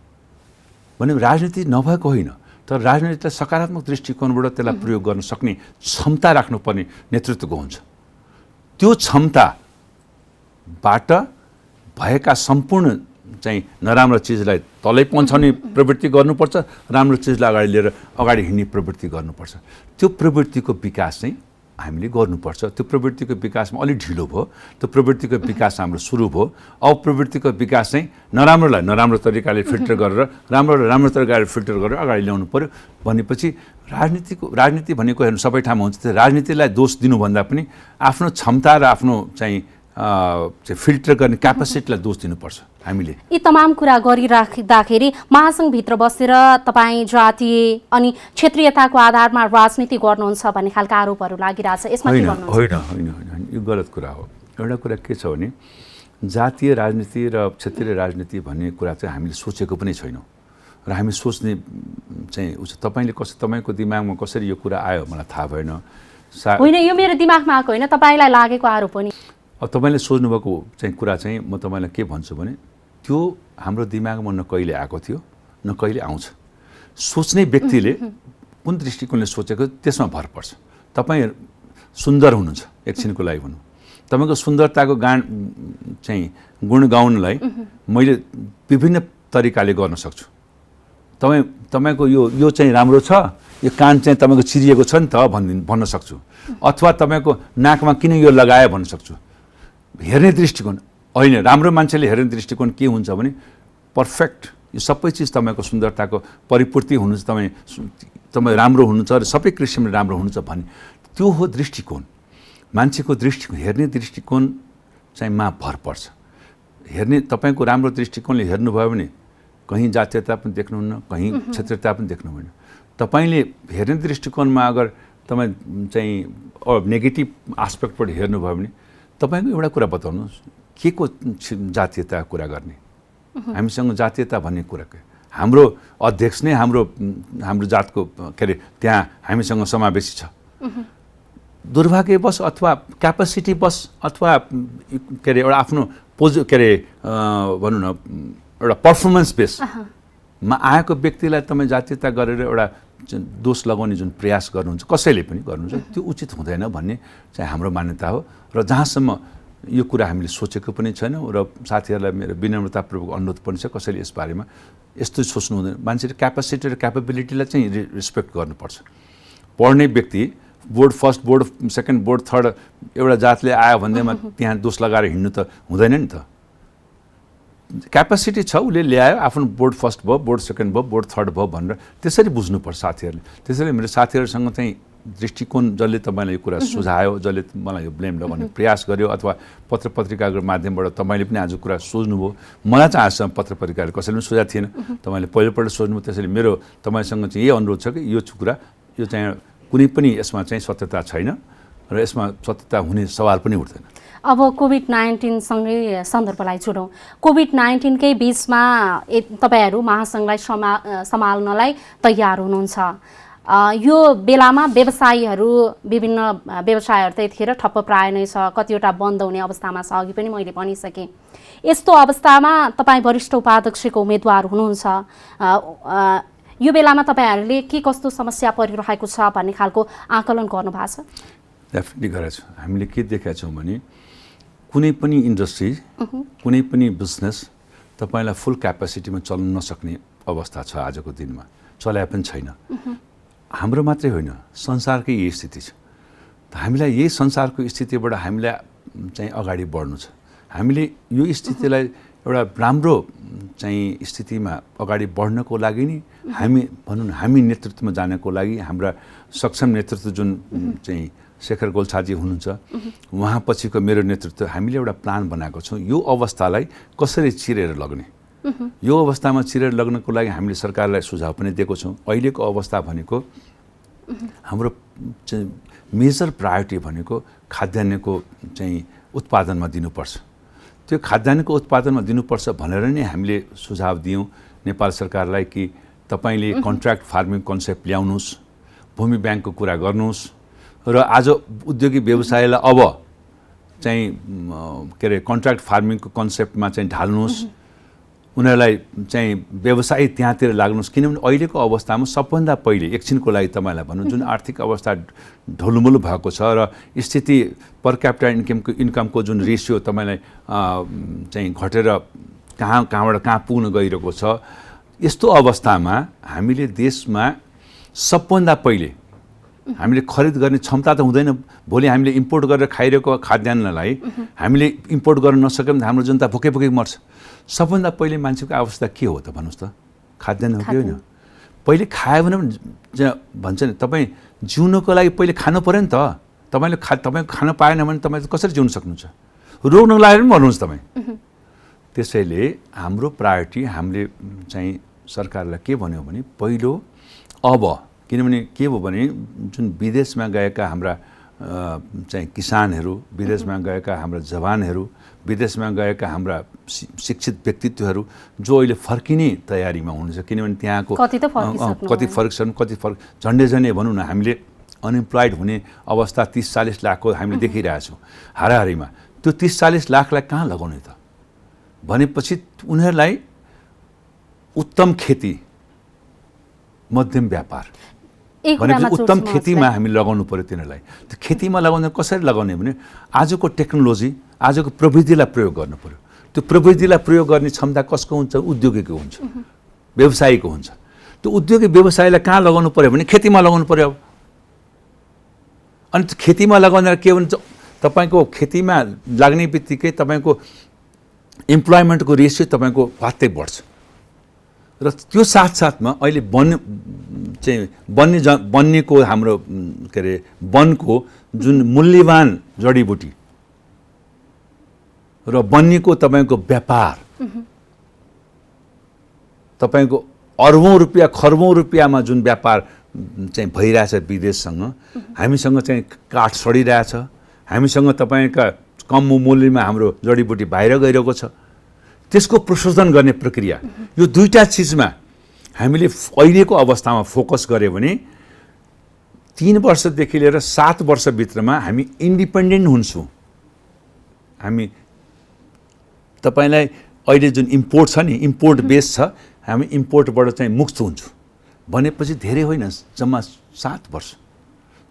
भने राजनीति नभएको होइन, तर राजनीतिलाई सकारात्मक दृष्टिकोणबाट त्यसलाई प्रयोग गर्न सक्ने क्षमता राख्नुपर्ने नेतृत्वको हुन्छ। त्यो क्षमताबाट भएका सम्पूर्ण चाहिँ नराम्रो चिजलाई तलै पन्छाउने प्रवृत्ति गर्नुपर्छ, राम्रो चिजलाई अगाडि लिएर अगाडि हिँड्ने प्रवृत्ति गर्नुपर्छ। त्यो प्रवृत्तिको विकास चाहिँ हामीले गर्नुपर्छ। त्यो प्रवृत्तिको विकासमा अलिक ढिलो भयो, त्यो प्रवृत्तिको विकास हाम्रो सुरु भयो। अब प्रवृत्तिको विकास चाहिँ नराम्रोलाई नराम्रो तरिकाले फिल्टर गरेर राम्रोलाई राम्रो तरिकाले फिल्टर गरेर अगाडि ल्याउनु पर्यो। भनेपछि राजनीति भनेको हेर्नु सबै ठाउँमा हुन्छ, त्यो राजनीतिलाई दोष दिनुभन्दा पनि आफ्नो क्षमता र आफ्नो चाहिँ फिल्टर गर्ने क्यापासिटीलाई दोष दिनुपर्छ हामीले। यी तमाम कुरा गरिराख्दाखेरि महासङ्घभित्र बसेर तपाईँ जातीय अनि क्षेत्रीयताको आधारमा राजनीति गर्नुहुन्छ भन्ने खालका आरोपहरू लागिरहेछ, यसमा के भन्नुहुन्छ? होइन, यो गलत कुरा हो। एउटा कुरा के छ भने जातीय राजनीति र क्षेत्रीय राजनीति भन्ने कुरा चाहिँ हामीले सोचेको पनि छैनौँ र हामी सोच्ने चाहिँ तपाईँले तपाईँको दिमागमा कसरी यो कुरा आयो मलाई थाहा भएन। होइन, यो मेरो दिमागमा आएको होइन, तपाईँलाई लागेको आरोप पनि। अब तपाईँले सोच्नुभएको चाहिँ कुरा चाहिँ म तपाईँलाई के भन्छु भने त्यो हाम्रो दिमागमा न कहिले आएको थियो न कहिले आउँछ। सोच्ने व्यक्तिले कुन दृष्टिकोणले सोचेको त्यसमा भर पर्छ। तपाईँ सुन्दर हुनुहुन्छ, एकछिनको लागि भनौँ, तपाईँको सुन्दरताको चाहिँ गुण गाउनलाई मैले विभिन्न तरिकाले गर्न सक्छु। तपाईँको यो चाहिँ राम्रो छ, यो कान चाहिँ तपाईँको चिरिएको छ नि त भन्न सक्छु, अथवा तपाईँको नाकमा किन यो लगायो भन्न सक्छु। हेर्ने दृष्टिकोण होइन, राम्रो मान्छेले हेर्ने दृष्टिकोण के हुन्छ भने पर्फेक्ट यो सबै चिज तपाईँको सुन्दरताको परिपूर्ति हुनुहुन्छ, तपाईँ राम्रो हुनुहुन्छ र सबै किसिमले राम्रो हुनुहुन्छ भन्ने त्यो हो दृष्टिकोण। मान्छेको दृष्टिकोण, हेर्ने दृष्टिकोण चाहिँ मा भर पर्छ। तपाईँको राम्रो दृष्टिकोणले हेर्नुभयो भने कहीँ जातीयता पनि देख्नुहुन्न, कहीँ क्षेत्रीयता पनि देख्नुहुन्न। तपाईँले हेर्ने दृष्टिकोणमा अगर तपाईँ चाहिँ नेगेटिभ आस्पेक्टबाट हेर्नुभयो भने तपाईँको एउटा कुरा बताउनुहोस्, के को जातीयताको कुरा गर्ने? हामीसँग जातीयता भन्ने कुराको हाम्रो अध्यक्ष नै हाम्रो जातको के अरे त्यहाँ हामीसँग समावेशी छ। दुर्भाग्यवश अथवा क्यापेसिटीवश अथवा के अरे एउटा आफ्नो के अरे भनौँ न एउटा पर्फर्मेन्स बेसमा आएको व्यक्तिलाई तपाईँ जातीयता गरेर एउटा दोष लगाउने जुन प्रयास गर्नुहुन्छ कसैले पनि गर्नुहुन्छ त्यो उचित हुँदैन भन्ने चाहिँ हाम्रो मान्यता हो। र जहाँसम्म यो कुरा हामीले सोचेको पनि छैनौँ र साथीहरूलाई मेरो विनम्रतापूर्वक अनुरोध पनि छ, कसैले यसबारेमा यस्तो सोच्नु हुँदैन। मान्छेले क्यापेसिटी र क्यापेबिलिटीलाई चाहिँ रेस्पेक्ट गर्नुपर्छ। पढ्ने व्यक्ति board first, board second, board third एउटा जातले आयो भन्दैमा त्यहाँ दोष लगाएर हिँड्नु त हुँदैन नि त। क्यापेसिटी छ, उसले ल्यायो, आफ्नो बोर्ड फर्स्ट भयो, बोर्ड सेकेन्ड भयो, बोर्ड थर्ड भयो भनेर त्यसरी बुझ्नुपर्छ साथीहरूले। त्यसैले मेरो साथीहरूसँग चाहिँ दृष्टिकोण जसले तपाईँलाई यो कुरा सुझायो, जसले मलाई यो ब्लेम लगाउने प्रयास गर्यो अथवा पत्र पत्रिकाको माध्यमबाट तपाईँले पनि आज कुरा सोच्नुभयो, मलाई चाहिँ आजसम्म पत्र पत्रिकाले कसैले पनि सोचेको थिएन, तपाईँले पहिलोपल्ट सोच्नुभयो। त्यसैले मेरो तपाईँसँग चाहिँ यही अनुरोध छ कि यो कुरा यो चाहिँ कुनै पनि यसमा चाहिँ सत्यता छैन र यसमा सत्यता हुने सवाल पनि उठ्दैन। अब कोभिड-19सँगै सन्दर्भलाई जोडौँ। कोभिड-19कै बिचमा तपाईँहरू महासङ्घलाई सम्हाल्नलाई तयार हुनुहुन्छ। यो बेलामा व्यवसायीहरू, विभिन्न व्यवसायहरू त यतिखेर ठप्प प्राय नै छ, कतिवटा बन्द हुने अवस्थामा छ, अघि पनि मैले भनिसकेँ। यस्तो अवस्थामा तपाईँ वरिष्ठ उपाध्यक्षको उम्मेदवार हुनुहुन्छ। यो बेलामा तपाईँहरूले के कस्तो समस्या परिरहेको छ भन्ने खालको आकलन गर्नुभएको छ? डेफिनेटली गरेको छु। हामीले के देखेका छौँ भने कुनै पनि इन्डस्ट्री, कुनै पनि बिजनेस तपाईँलाई फुल क्यापेसिटीमा चल्न नसक्ने अवस्था छ आजको दिनमा, चलाए पनि छैन। हाम्रो मात्रै होइन, संसारकै यही स्थिति छ। हामीलाई यही संसारको स्थितिबाट हामीलाई चाहिँ अगाडि बढ्नु छ। हामीले यो स्थितिलाई एउटा राम्रो चाहिँ स्थितिमा अगाडि बढ्नको लागि नि हामी भनौँ न हामी नेतृत्वमा जानको लागि हाम्रा सक्षम नेतृत्व जुन चाहिँ शेखर गोल्छाजी हुनुहुन्छ, उहाँ पछिको मेरो नेतृत्व, हामीले एउटा प्लान बनाएको छौँ यो अवस्थालाई कसरी चिरेर लग्ने। यो अवस्थामा चिरेर लग्नको लागि हामीले सरकारलाई सुझाव पनि दिएको छौँ। अहिलेको अवस्था भनेको हाम्रो चाहिँ मेजर प्रायोरिटी भनेको खाद्यान्नको चाहिँ उत्पादनमा दिनुपर्छ। त्यो खाद्यान्नको उत्पादनमा दिनुपर्छ भनेर नै हामीले सुझाव दियौँ नेपाल सरकारलाई कि तपाईँले कन्ट्र्याक्ट फार्मिङ कन्सेप्ट ल्याउनुहोस्, भूमि ब्याङ्कको कुरा गर्नुहोस् र आज उद्योगी व्यवसायलाई अब चाहिँ के अरे कन्ट्र्याक्ट फार्मिङको कन्सेप्टमा चाहिँ ढाल्नुहोस्, उनीहरूलाई चाहिँ व्यवसाय त्यहाँतिर लाग्नुहोस्। किनभने अहिलेको अवस्थामा सबभन्दा पहिले एकछिनको लागि तपाईँलाई भनौँ जुन आर्थिक अवस्था ढलुमुलु भएको छ र स्थिति पर क्यापिटल इन्कमको जुन रेसियो तपाईँलाई चाहिँ घटेर कहाँबाट कहाँ पुग्न गइरहेको छ, यस्तो अवस्थामा हामीले देशमा सबभन्दा पहिले हामीले खरिद गर्ने क्षमता त हुँदैन। भोलि हामीले इम्पोर्ट गरेर खाइरहेको खाद्यान्नलाई हामीले इम्पोर्ट गर्न नसक्यौँ भने हाम्रो जनता भोकै भोकै मर्छ। सबभन्दा पहिले मान्छेको अवस्था के हो त भन्नुहोस् त? खाद्यान्न हो कि होइन? पहिले खायो भने भन्छ नि तपाईँ जिउनको लागि पहिले खानु पऱ्यो नि त। तपाईँले तपाईँ खान पाएन भने तपाईँ कसरी जिउन सक्नुहुन्छ? रोग नलागेर पनि मर्नुहुन्छ तपाईँ। त्यसैले हाम्रो प्रायोरिटी हामीले चाहिँ सरकारलाई के भन्यो भने पहिलो अब किनभने के भयो भने जुन विदेशमा गएका हाम्रा चाहिँ किसानहरू, विदेशमा गएका हाम्रा जवानहरू, विदेशमा गएका हाम्रा शिक्षित व्यक्तित्वहरू जो अहिले फर्किने तयारीमा हुनुहुन्छ। किनभने त्यहाँको कति फरक छन्, कति फरक झन्डै भनौँ न हामीले अनइम्प्लोइड हुने अवस्था 30-40 लाखको हामीले देखिरहेछौँ हाराहारीमा। त्यो 30-40 लाखलाई कहाँ लगाउने त भनेपछि उनीहरूलाई उत्तम खेती, मध्यम व्यापार भनेपछि उत्तम खेतीमा हामी लगाउनु पर्यो। तिनीहरूलाई त्यो खेतीमा लगाउन कसरी लगाउने भने आजको टेक्नोलोजी, आजको प्रविधिलाई प्रयोग गर्नु पर्यो। त्यो प्रविधिलाई प्रयोग गर्ने क्षमता कसको हुन्छ? उद्योगीको हुन्छ, व्यवसायीको हुन्छ। त्यो उद्योगी व्यवसायलाई कहाँ लगाउनु पर्यो भने खेतीमा लगाउनु पर्यो। अनि त्यो खेतीमा लगाउँदा के हुन्छ? तपाईँको खेतीमा लाग्ने बित्तिकै तपाईँको इम्प्लोइमेन्टको रेसियो तपाईँको वात्तै बढ्छ र त्यो साथसाथमा अहिले बन्नेको हाम्रो के अरे वनको जुन मूल्यवान जडीबुटी र बन्नेको तपाईँको व्यापार, तपाईँको अर्बौं रुपियाँ खर्बौं रुपियाँमा जुन व्यापार चाहिँ भइरहेछ विदेशसँग, हामीसँग चाहिँ काठ सडिरहेछ, हामीसँग तपाईँका कम मूल्यमा हाम्रो जडीबुटी बाहिर गइरहेको छ। त्यसको प्रशोधन गर्ने प्रक्रिया, यो दुईटा चिजमा हामीले अहिलेको अवस्थामा फोकस गर्यो भने 3 वर्षदेखि लिएर 7 वर्षभित्रमा हामी इन्डिपेन्डेन्ट हुन्छौँ। हामी तपाईलाई अहिले जुन इम्पोर्ट छ नि, इम्पोर्ट बेस छ, हामी इम्पोर्टबाट चाहिँ मुक्त हुन्छौँ भनेपछि धेरै होइन, जम्मा 7 वर्ष।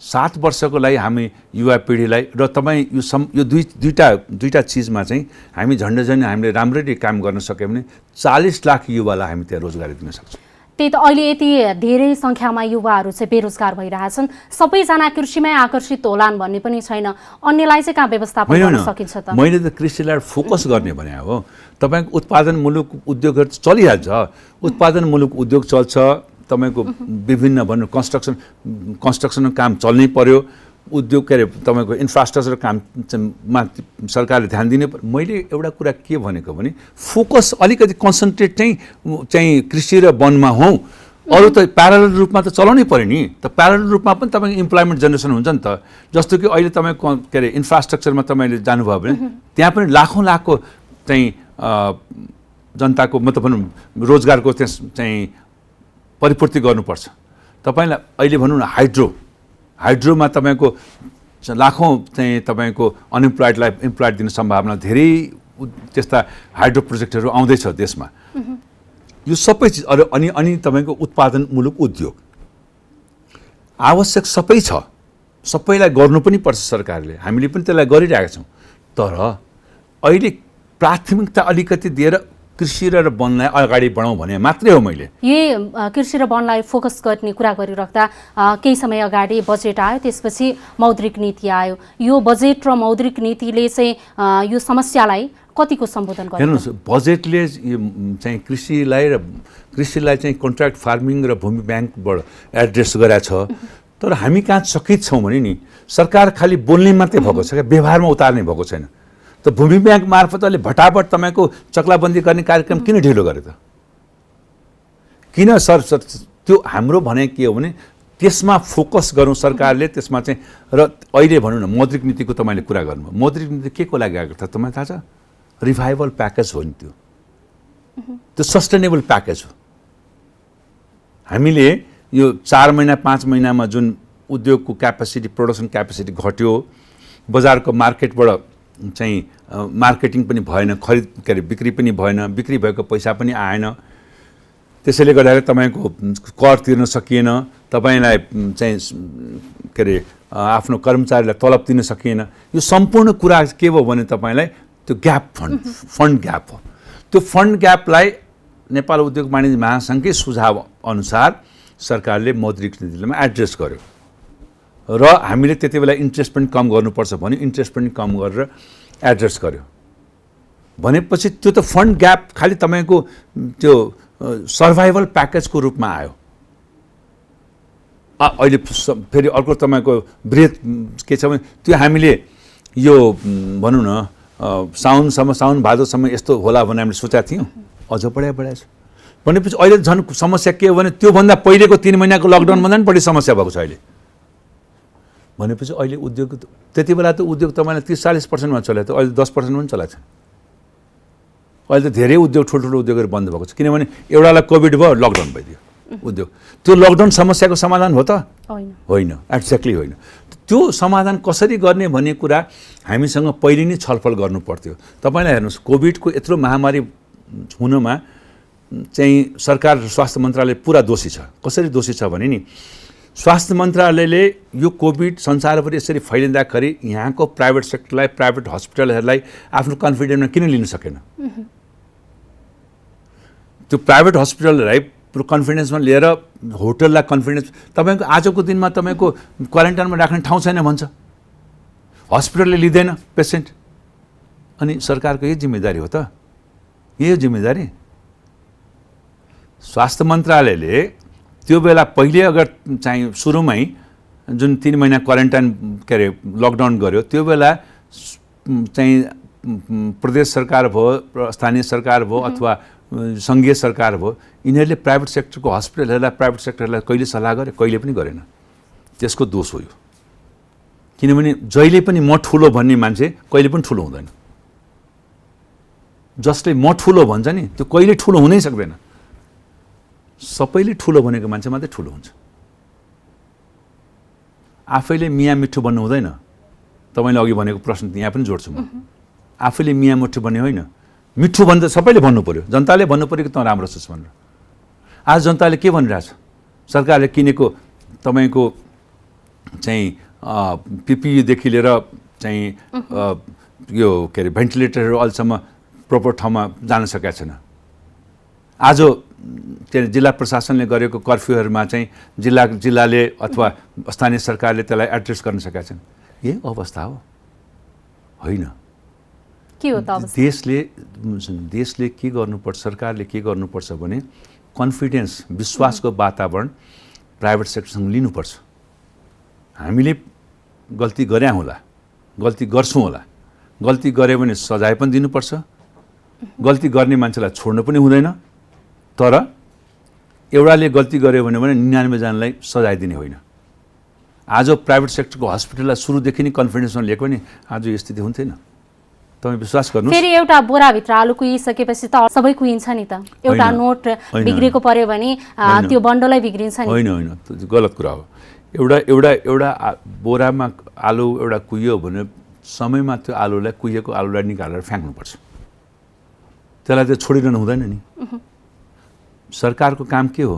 7 वर्षको लागि हामी युवा पिँढीलाई र तपाईँ यो दुईटा चिजमा चाहिँ हामी झन्डै हामीले राम्ररी काम गर्न सक्यौँ भने 40 लाख युवालाई हामी त्यहाँ रोजगारी दिन सक्छौँ। त्यही त अहिले यति धेरै सङ्ख्यामा युवाहरू चाहिँ बेरोजगार भइरहेछन्, सबैजना कृषिमै आकर्षित होलान् भन्ने पनि छैन, अन्यलाई चाहिँ कहाँ व्यवस्थापन गर्न सकिन्छ त? मैले त कृषिलाई फोकस गर्ने भने हो। तपाईँको उत्पादनमूलक उद्योगहरू चलिहाल्छ, उत्पादनमूलक उद्योग चल्छ, तपाईँको विभिन्न भन्नु कन्स्ट्रक्सनको काम चल्नै पर्यो, उद्योग के अरे तपाईँको इन्फ्रास्ट्रक्चर काममा सरकारले ध्यान दिने। मैले एउटा कुरा के भनेको भने फोकस अलिकति कन्सन्ट्रेट चाहिँ कृषि र वनमा हौँ, अरू त प्यारलल रूपमा त चलाउनै पर्यो नि। त प्यारलल रूपमा पनि तपाईँको इम्प्लोइमेन्ट जेनेरेसन हुन्छ नि त। जस्तो कि अहिले तपाईँको के अरे इन्फ्रास्ट्रक्चरमा तपाईँले जानुभयो भने त्यहाँ पनि लाखौँ लाखको चाहिँ जनताको मतलब भनौँ रोजगारको त्यस चाहिँ परिपूर्ति गर्नुपर्छ। तपाईँलाई अहिले भनौँ न हाइड्रोमा तपाईँको लाखौँ चाहिँ तपाईँको अनइम्प्लोइडलाई इम्प्लोइड दिने सम्भावना, धेरै त्यस्ता हाइड्रो प्रोजेक्टहरू आउँदैछ देशमा। यो सबै चिज अनि तपाईँको उत्पादनमूलक उद्योग आवश्यक सबै छ, सबैलाई गर्नु पनि पर्छ सरकारले, हामीले पनि त्यसलाई गरिरहेका छौँ। तर अहिले प्राथमिकता अलिकति दिएर कृषि र वनलाई अगाडि बढाउँ भने मात्रै हो। मैले यही कृषि र वनलाई फोकस गर्ने कुरा गरिराख्दा केही समय अगाडि बजेट आयो, त्यसपछि मौद्रिक नीति आयो। यो बजेट र मौद्रिक नीतिले चाहिँ यो समस्यालाई कतिको सम्बोधन गर्छ? हेर्नुहोस्, बजेटले चाहिँ कृषिलाई चाहिँ कन्ट्र्याक्ट फार्मिङ र भूमि ब्याङ्कबाट एड्रेस गरेको छ। तर हामी कहाँ चकित छौँ भने नि सरकार खालि बोल्ने मात्रै भएको छ क्या, व्यवहारमा उतार्ने भएको छैन। त भूमि ब्याङ्क मार्फत अहिले भटाभट तपाईँको चक्लाबन्दी गर्ने कार्यक्रम किन ढिलो गरे त? किन सर त्यो हाम्रो भनाइ के हो भने त्यसमा फोकस गरौँ सरकारले। त्यसमा चाहिँ र अहिले भनौँ न मौद्रिक नीतिको तपाईँले कुरा गर्नुभयो, मौद्रिक नीति के को लागि आएको छ तपाईँलाई थाहा छ? रिभाइभल प्याकेज हो नि त्यो सस्टेनेबल प्याकेज हो। हामीले यो 4 महिना 5 महिनामा जुन उद्योगको क्यापेसिटी, प्रोडक्सन क्यापेसिटी घट्यो, बजारको मार्केटबाट चाहिँ मार्केटिङ पनि भएन, खरिद के अरे बिक्री पनि भएन, बिक्री भएको पैसा पनि आएन, त्यसैले गर्दाखेरि तपाईँको कर तिर्न सकिएन, तपाईँलाई चाहिँ के अरे आफ्नो कर्मचारीलाई तलब दिन सकिएन। यो सम्पूर्ण कुरा के भयो भने तपाईँलाई त्यो ग्याप फन्ड ग्याप हो। त्यो फन्ड ग्यापलाई नेपाल उद्योग वाणिज्य महासङ्घकै सुझाव अनुसार सरकारले मौद्रिक नीतिमा एड्रेस गर्यो र हामीले त्यति बेला इन्ट्रेस्ट पनि कम गर्नुपर्छ भन्यो, इन्ट्रेस्ट पनि कम गरेर एड्रेस गर्यो। भनेपछि त्यो त फन्ड ग्याप खालि तपाईँको त्यो सर्भाइभल प्याकेजको रूपमा आयो। अहिले फेरि अर्को तपाईँको बृहत के छ भने त्यो हामीले यो भनौँ न साउन भादोसम्म यस्तो होला भनेर हामीले सोचेका थियौँ, अझ बढाएको छ। भनेपछि अहिले झन् समस्या के हो भने त्योभन्दा पहिलेको 3 महिनाको लकडाउनभन्दा पनि बढी समस्या भएको छ अहिले। भनेपछि अहिले उद्योग त्यति बेला त उद्योग तपाईँलाई 30-40% चलायो, त अहिले 10% पनि चलाएको छ। अहिले त धेरै उद्योग ठुल्ठुलो उद्योगहरू बन्द भएको छ, किनभने एउटालाई कोभिड भयो, लकडाउन भइदियो उद्योग। त्यो लकडाउन समस्याको समाधान हो त? होइन, एक्ज्याक्टली होइन। त्यो समाधान कसरी गर्ने भन्ने कुरा हामीसँग पहिले नै छलफल गर्नु पर्थ्यो। तपाईँलाई हेर्नुहोस्, कोभिडको यत्रो महामारी हुनमा चाहिँ सरकार र स्वास्थ्य मन्त्रालय पुरा दोषी छ। कसरी दोषी छ भने नि स्वास्थ्य मन्त्रालयले यो कोभिड संसारभरि यसरी फैलिँदाखेरि यहाँको प्राइभेट सेक्टरलाई, प्राइभेट हस्पिटलहरूलाई आफ्नो कन्फिडेन्समा किन लिन सकेन? त्यो प्राइभेट हस्पिटललाई कन्फिडेन्समा लिएर होटललाई कन्फिडेन्स, तपाईँको आजको दिनमा तपाईँको क्वारेन्टाइनमा राख्ने ठाउँ छैन भन्छ, हस्पिटलले लिँदैन पेसेन्ट। अनि सरकारको यही जिम्मेदारी हो त? यही हो जिम्मेदारी। स्वास्थ्य मन्त्रालयले त्यो बेला पहिले अगर चाहिँ सुरुमै जुन 3 महिना क्वारेन्टाइन के अरे लकडाउन गर्यो, त्यो बेला चाहिँ प्रदेश सरकार भयो, स्थानीय सरकार भयो अथवा सङ्घीय सरकार भयो, यिनीहरूले प्राइभेट सेक्टरको हस्पिटलहरूलाई, प्राइभेट सेक्टरलाई कहिले सल्लाह गरे? कहिले पनि गरेन। त्यसको दोष हो यो। किनभने जहिले पनि म ठुलो भन्ने मान्छे कहिले पनि ठुलो हुँदैन। जसले म ठुलो भन्छ नि त्यो कहिले ठुलो हुनै सक्दैन। सबैले ठुलो भनेको मान्छे मात्रै ठुलो हुन्छ। आफैले मिया मिठो बन्नु हुँदैन। तपाईँले अघि भनेको प्रश्न यहाँ पनि जोड्छु म। आफैले मिया मिठो बन्ने होइन, मिठो भन्दा सबैले भन्नु पर्यो। जनताले भन्नु पर्यो कि तँ राम्रो छस् भनेर। आज जनताले के भनिरहेछ? सरकारले किनेको तपाईँको चाहिँ पिपिईदेखि लिएर चाहिँ यो के अरे भेन्टिलेटरहरू अहिलेसम्म प्रपर ठाउँमा जान सकेका छैन। आज जिल्ला प्रशासनले गरेको कर्फ्यूहरूमा चाहिँ जिल्लाले अथवा स्थानीय सरकारले त्यसलाई एड्रेस गर्न सकेका छन्। यही अवस्था हो होइन? के हो त देशले के गर्नुपर्छ, सरकारले के गर्नुपर्छ भने कन्फिडेन्स, विश्वासको वातावरण प्राइभेट सेक्टरसँग लिनुपर्छ। हामीले गल्ती गर्या होला, गल्ती गर्छौँ होला, गल्ती गऱ्यो भने सजाय पनि दिनुपर्छ। गल्ती गर्ने मान्छेलाई छोड्नु पनि हुँदैन। तर एउटाले गल्ती गर्यो भने 99 जनालाई सजाय दिने होइन। आज प्राइभेट सेक्टरको हस्पिटललाई सुरुदेखि नै कन्फिडेन्समा लिएको नि आज यो स्थिति हुन्थेन। तपाईँ विश्वास गर्नुहोस्। फेरि एउटा बोराभित्र आलु कुहिसकेपछि त सबै कुहिन्छ नि त। एउटा नोट बिग्रेको पर्यो भने त्यो बन्डलै बिग्रिन्छ नि। होइन होइन, त्यो गलत कुरा हो। एउटा बोरामा आलु एउटा कुहियो भने समयमा त्यो आलुलाई, कुहिएको आलुलाई निकालेर फ्याँक्नुपर्छ। त्यसलाई चाहिँ छोडिरहनु हुँदैन नि। सरकारको काम के हो?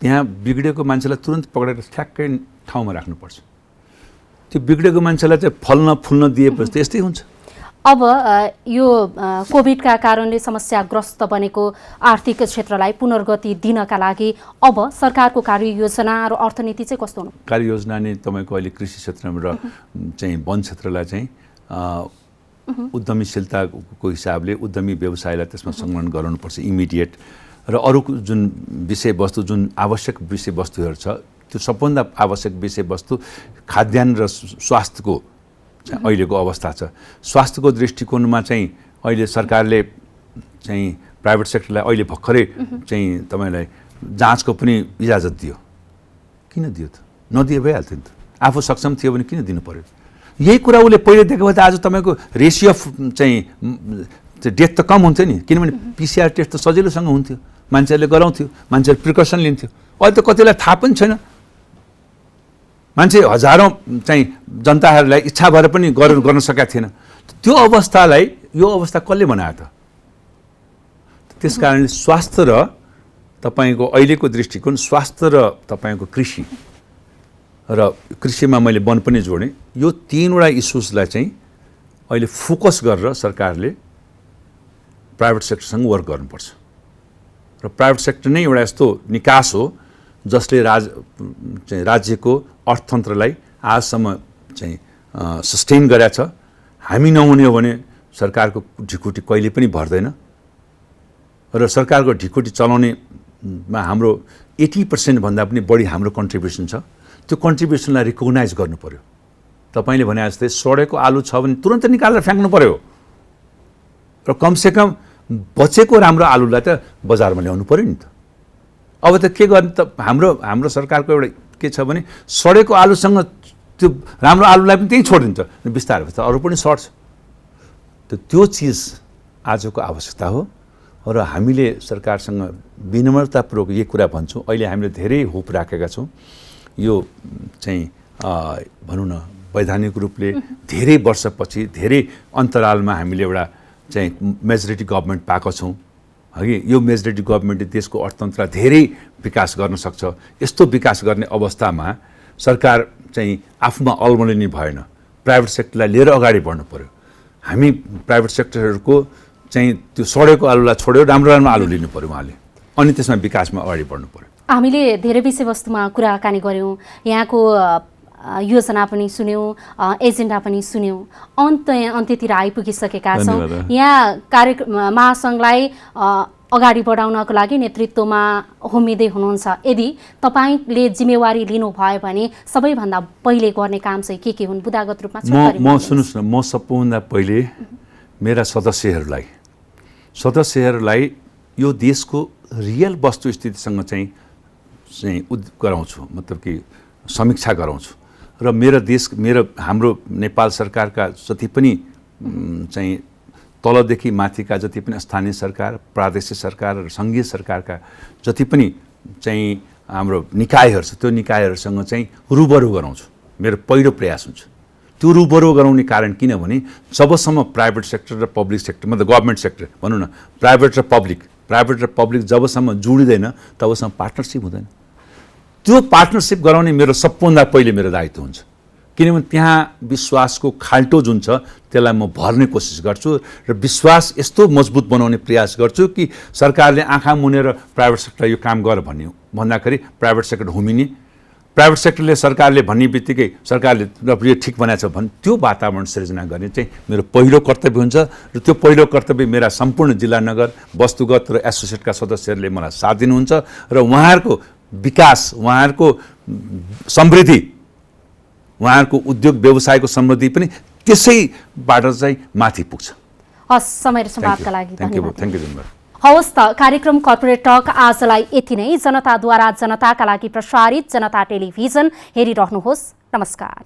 त्यहाँ बिग्रेको मान्छेलाई तुरन्त पक्रेर ठ्याक्कै ठाउँमा राख्नुपर्छ। त्यो बिग्रेको मान्छेलाई चाहिँ फल्न फुल्न दिएपछि त यस्तै हुन्छ। अब यो कोभिडका कारणले समस्याग्रस्त बनेको आर्थिक क्षेत्रलाई पुनर्गति दिनका लागि अब सरकारको कार्ययोजना र अर्थनीति चाहिँ कस्तो हुनु? कार्ययोजना नै तपाईँको अहिले कृषि क्षेत्रमा र चाहिँ वन क्षेत्रलाई चाहिँ उद्यमीशीलताको हिसाबले उद्यमी व्यवसायलाई त्यसमा संलग्न गराउनुपर्छ इमिडिएट। र अरू जुन विषयवस्तु, जुन आवश्यक विषयवस्तुहरू छ, त्यो सबभन्दा आवश्यक विषयवस्तु खाद्यान्न र स्वास्थ्यको अहिलेको अवस्था छ। स्वास्थ्यको दृष्टिकोणमा चाहिँ अहिले सरकारले चाहिँ प्राइभेट सेक्टरलाई अहिले भर्खरै चाहिँ तपाईँलाई जाँचको पनि इजाजत दियो। किन दियो त? नदिए भइहाल्थ्यो नि त। आफू सक्षम थियो भने किन दिनु पर्यो? यही कुरा उसले पहिले देखेको भए त आज तपाईँको रेसियो अफ चाहिँ डेथ त कम हुन्थ्यो नि। किनभने पिसिआर टेस्ट त सजिलोसँग हुन्थ्यो, मान्छेहरूले गराउँथ्यो, मान्छेहरूले प्रिकसन लिन्थ्यो। अहिले त कतिलाई थाहा पनि छैन। मान्छे हजारौँ चाहिँ जनताहरूलाई इच्छा भएर पनि गर्न सकेका थिएन। त्यो अवस्थालाई यो अवस्था कसले बनायो त? त्यस कारणले स्वास्थ्य र तपाईँको अहिलेको दृष्टिकोण, स्वास्थ्य र तपाईँको कृषि, र कृषिमा मैले वन पनि जोडेँ, यो तीनवटा इस्युजलाई चाहिँ अहिले फोकस गरेर सरकारले प्राइभेट सेक्टरसँग वर्क गर्नुपर्छ। र प्राइभेट सेक्टर नै एउटा यस्तो निकास हो जसले राज्यको अर्थतन्त्रलाई आजसम्म चाहिँ सस्टेन गरेको छ। हामी नहुने हो भने सरकारको ढिकुटी कहिले पनि भर्दैन। र सरकारको ढिकुटी चलाउनेमा हाम्रो 80% भन्दा पनि बढी हाम्रो कन्ट्रिब्युसन छ। त्यो कन्ट्रिब्युसनलाई रिकगनाइज गर्नु पर्यो। तपाईँले भने जस्तै सडेको आलु छ भने तुरन्त निकालेर फ्याँक्नु पर्यो। र कमसेकम बचेको राम्रो आलुलाई त बजारमा ल्याउनु पर्यो नि त। अब त के गर्ने त? हाम्रो सरकारको एउटा के छ भने सडेको आलुसँग त्यो राम्रो आलुलाई पनि त्यहीँ छोडिदिन्छ। बिस्तारै बिस्तारै अरू पनि सर्छ। त्यो चिज आजको आवश्यकता हो। र हामीले सरकारसँग विनम्रतापूर्वक यही कुरा भन्छौँ। अहिले हामीले धेरै होप राखेका छौँ। यो चाहिँ भनौँ न वैधानिक रूपले धेरै वर्षपछि, धेरै अन्तरालमा हामीले एउटा चाहिँ मेजोरिटी गभर्मेन्ट पाएको छौँ। हगि यो मेजोरिटी गभर्मेन्टले देशको अर्थतन्त्रलाई धेरै विकास गर्न सक्छ। यस्तो विकास गर्ने अवस्थामा सरकार चाहिँ आफूमा अल्मलिने भएन। प्राइभेट सेक्टरलाई लिएर अगाडि बढ्नु पर्यो। हामी प्राइभेट सेक्टरहरूको चाहिँ त्यो सडेको आलुलाई छोडेर राम्रो आलु लिनु पर्यो उहाँले, अनि त्यसमा विकासमा अगाडि बढ्नु पर्यो। हामीले धेरै विषयवस्तुमा कुराकानी गऱ्यौँ, यहाँको योजना पनि सुन्यौँ, एजेन्डा पनि सुन्यौँ, अन्त्यतिर आइपुगिसकेका छौँ। यहाँ कार्यक्रम महासङ्घलाई अगाडि बढाउनको लागि नेतृत्वमा होमिँदै हुनुहुन्छ। यदि तपाईँले जिम्मेवारी लिनुभयो भने सबैभन्दा पहिले गर्ने काम चाहिँ के हुन् बुदागत रूपमा? म सुन्नुहोस् न, म सबभन्दा पहिले मेरा सदस्यहरूलाई यो देशको रियल वस्तुस्थितिसँग चाहिँ गराउँछु, मतलब कि समीक्षा गराउँछु। र हाम्रो नेपाल सरकारका जति पनि चाहिँ तलदेखि माथिका जति पनि स्थानीय सरकार, प्रादेशिक सरकार र सङ्घीय सरकारका जति पनि चाहिँ हाम्रो निकायहरू छ त्यो निकायहरूसँग चाहिँ रुबरु गराउँछु। मेरो पहिलो प्रयास हुन्छ। त्यो रुबरु गराउने कारण किनभने जबसम्म प्राइभेट सेक्टर र पब्लिक सेक्टर मतलब गभर्मेन्ट सेक्टर भनौँ न प्राइभेट र पब्लिक जबसम्म जोडिँदैन तबसम्म पार्टनरसिप हुँदैन। त्यो पार्टनरसिप गराउने मेरो सबभन्दा पहिले मेरो दायित्व हुन्छ। किनभने त्यहाँ विश्वासको खाल्टो जुन छ त्यसलाई म भर्ने कोसिस गर्छु र विश्वास यस्तो मजबुत बनाउने प्रयास गर्छु कि सरकारले आँखा मुनेर प्राइभेट सेक्टर यो काम गर भन्दाखेरि प्राइभेट सेक्टर हुमिने, प्राइभेट सेक्टरले सरकारले भन्ने बित्तिकै सरकारले यो ठिक बनाएको छ भने त्यो वातावरण सिर्जना गर्ने चाहिँ मेरो पहिलो कर्तव्य हुन्छ र त्यो पहिलो कर्तव्य मेरा सम्पूर्ण जिल्ला नगर वस्तुगत र एसोसिएटका सदस्यहरूले मलाई साथ दिनुहुन्छ र उहाँहरूको विकास, उहाँहरूको समृद्धि, उहाँहरूको उद्योग व्यवसायको समृद्धि पनि त्यसैबाट चाहिँ माथि पुग्छ। हस्, समय र संवादका लागि धन्यवाद। थ्याङ्क यू धन्यवाद। हवस् त, कार्यक्रम कर्पोरेट टक आजलाई यति नै। जनताद्वारा जनताका लागि प्रसारित जनता टेलिभिजन हेरिरहनुहोस्। नमस्कार।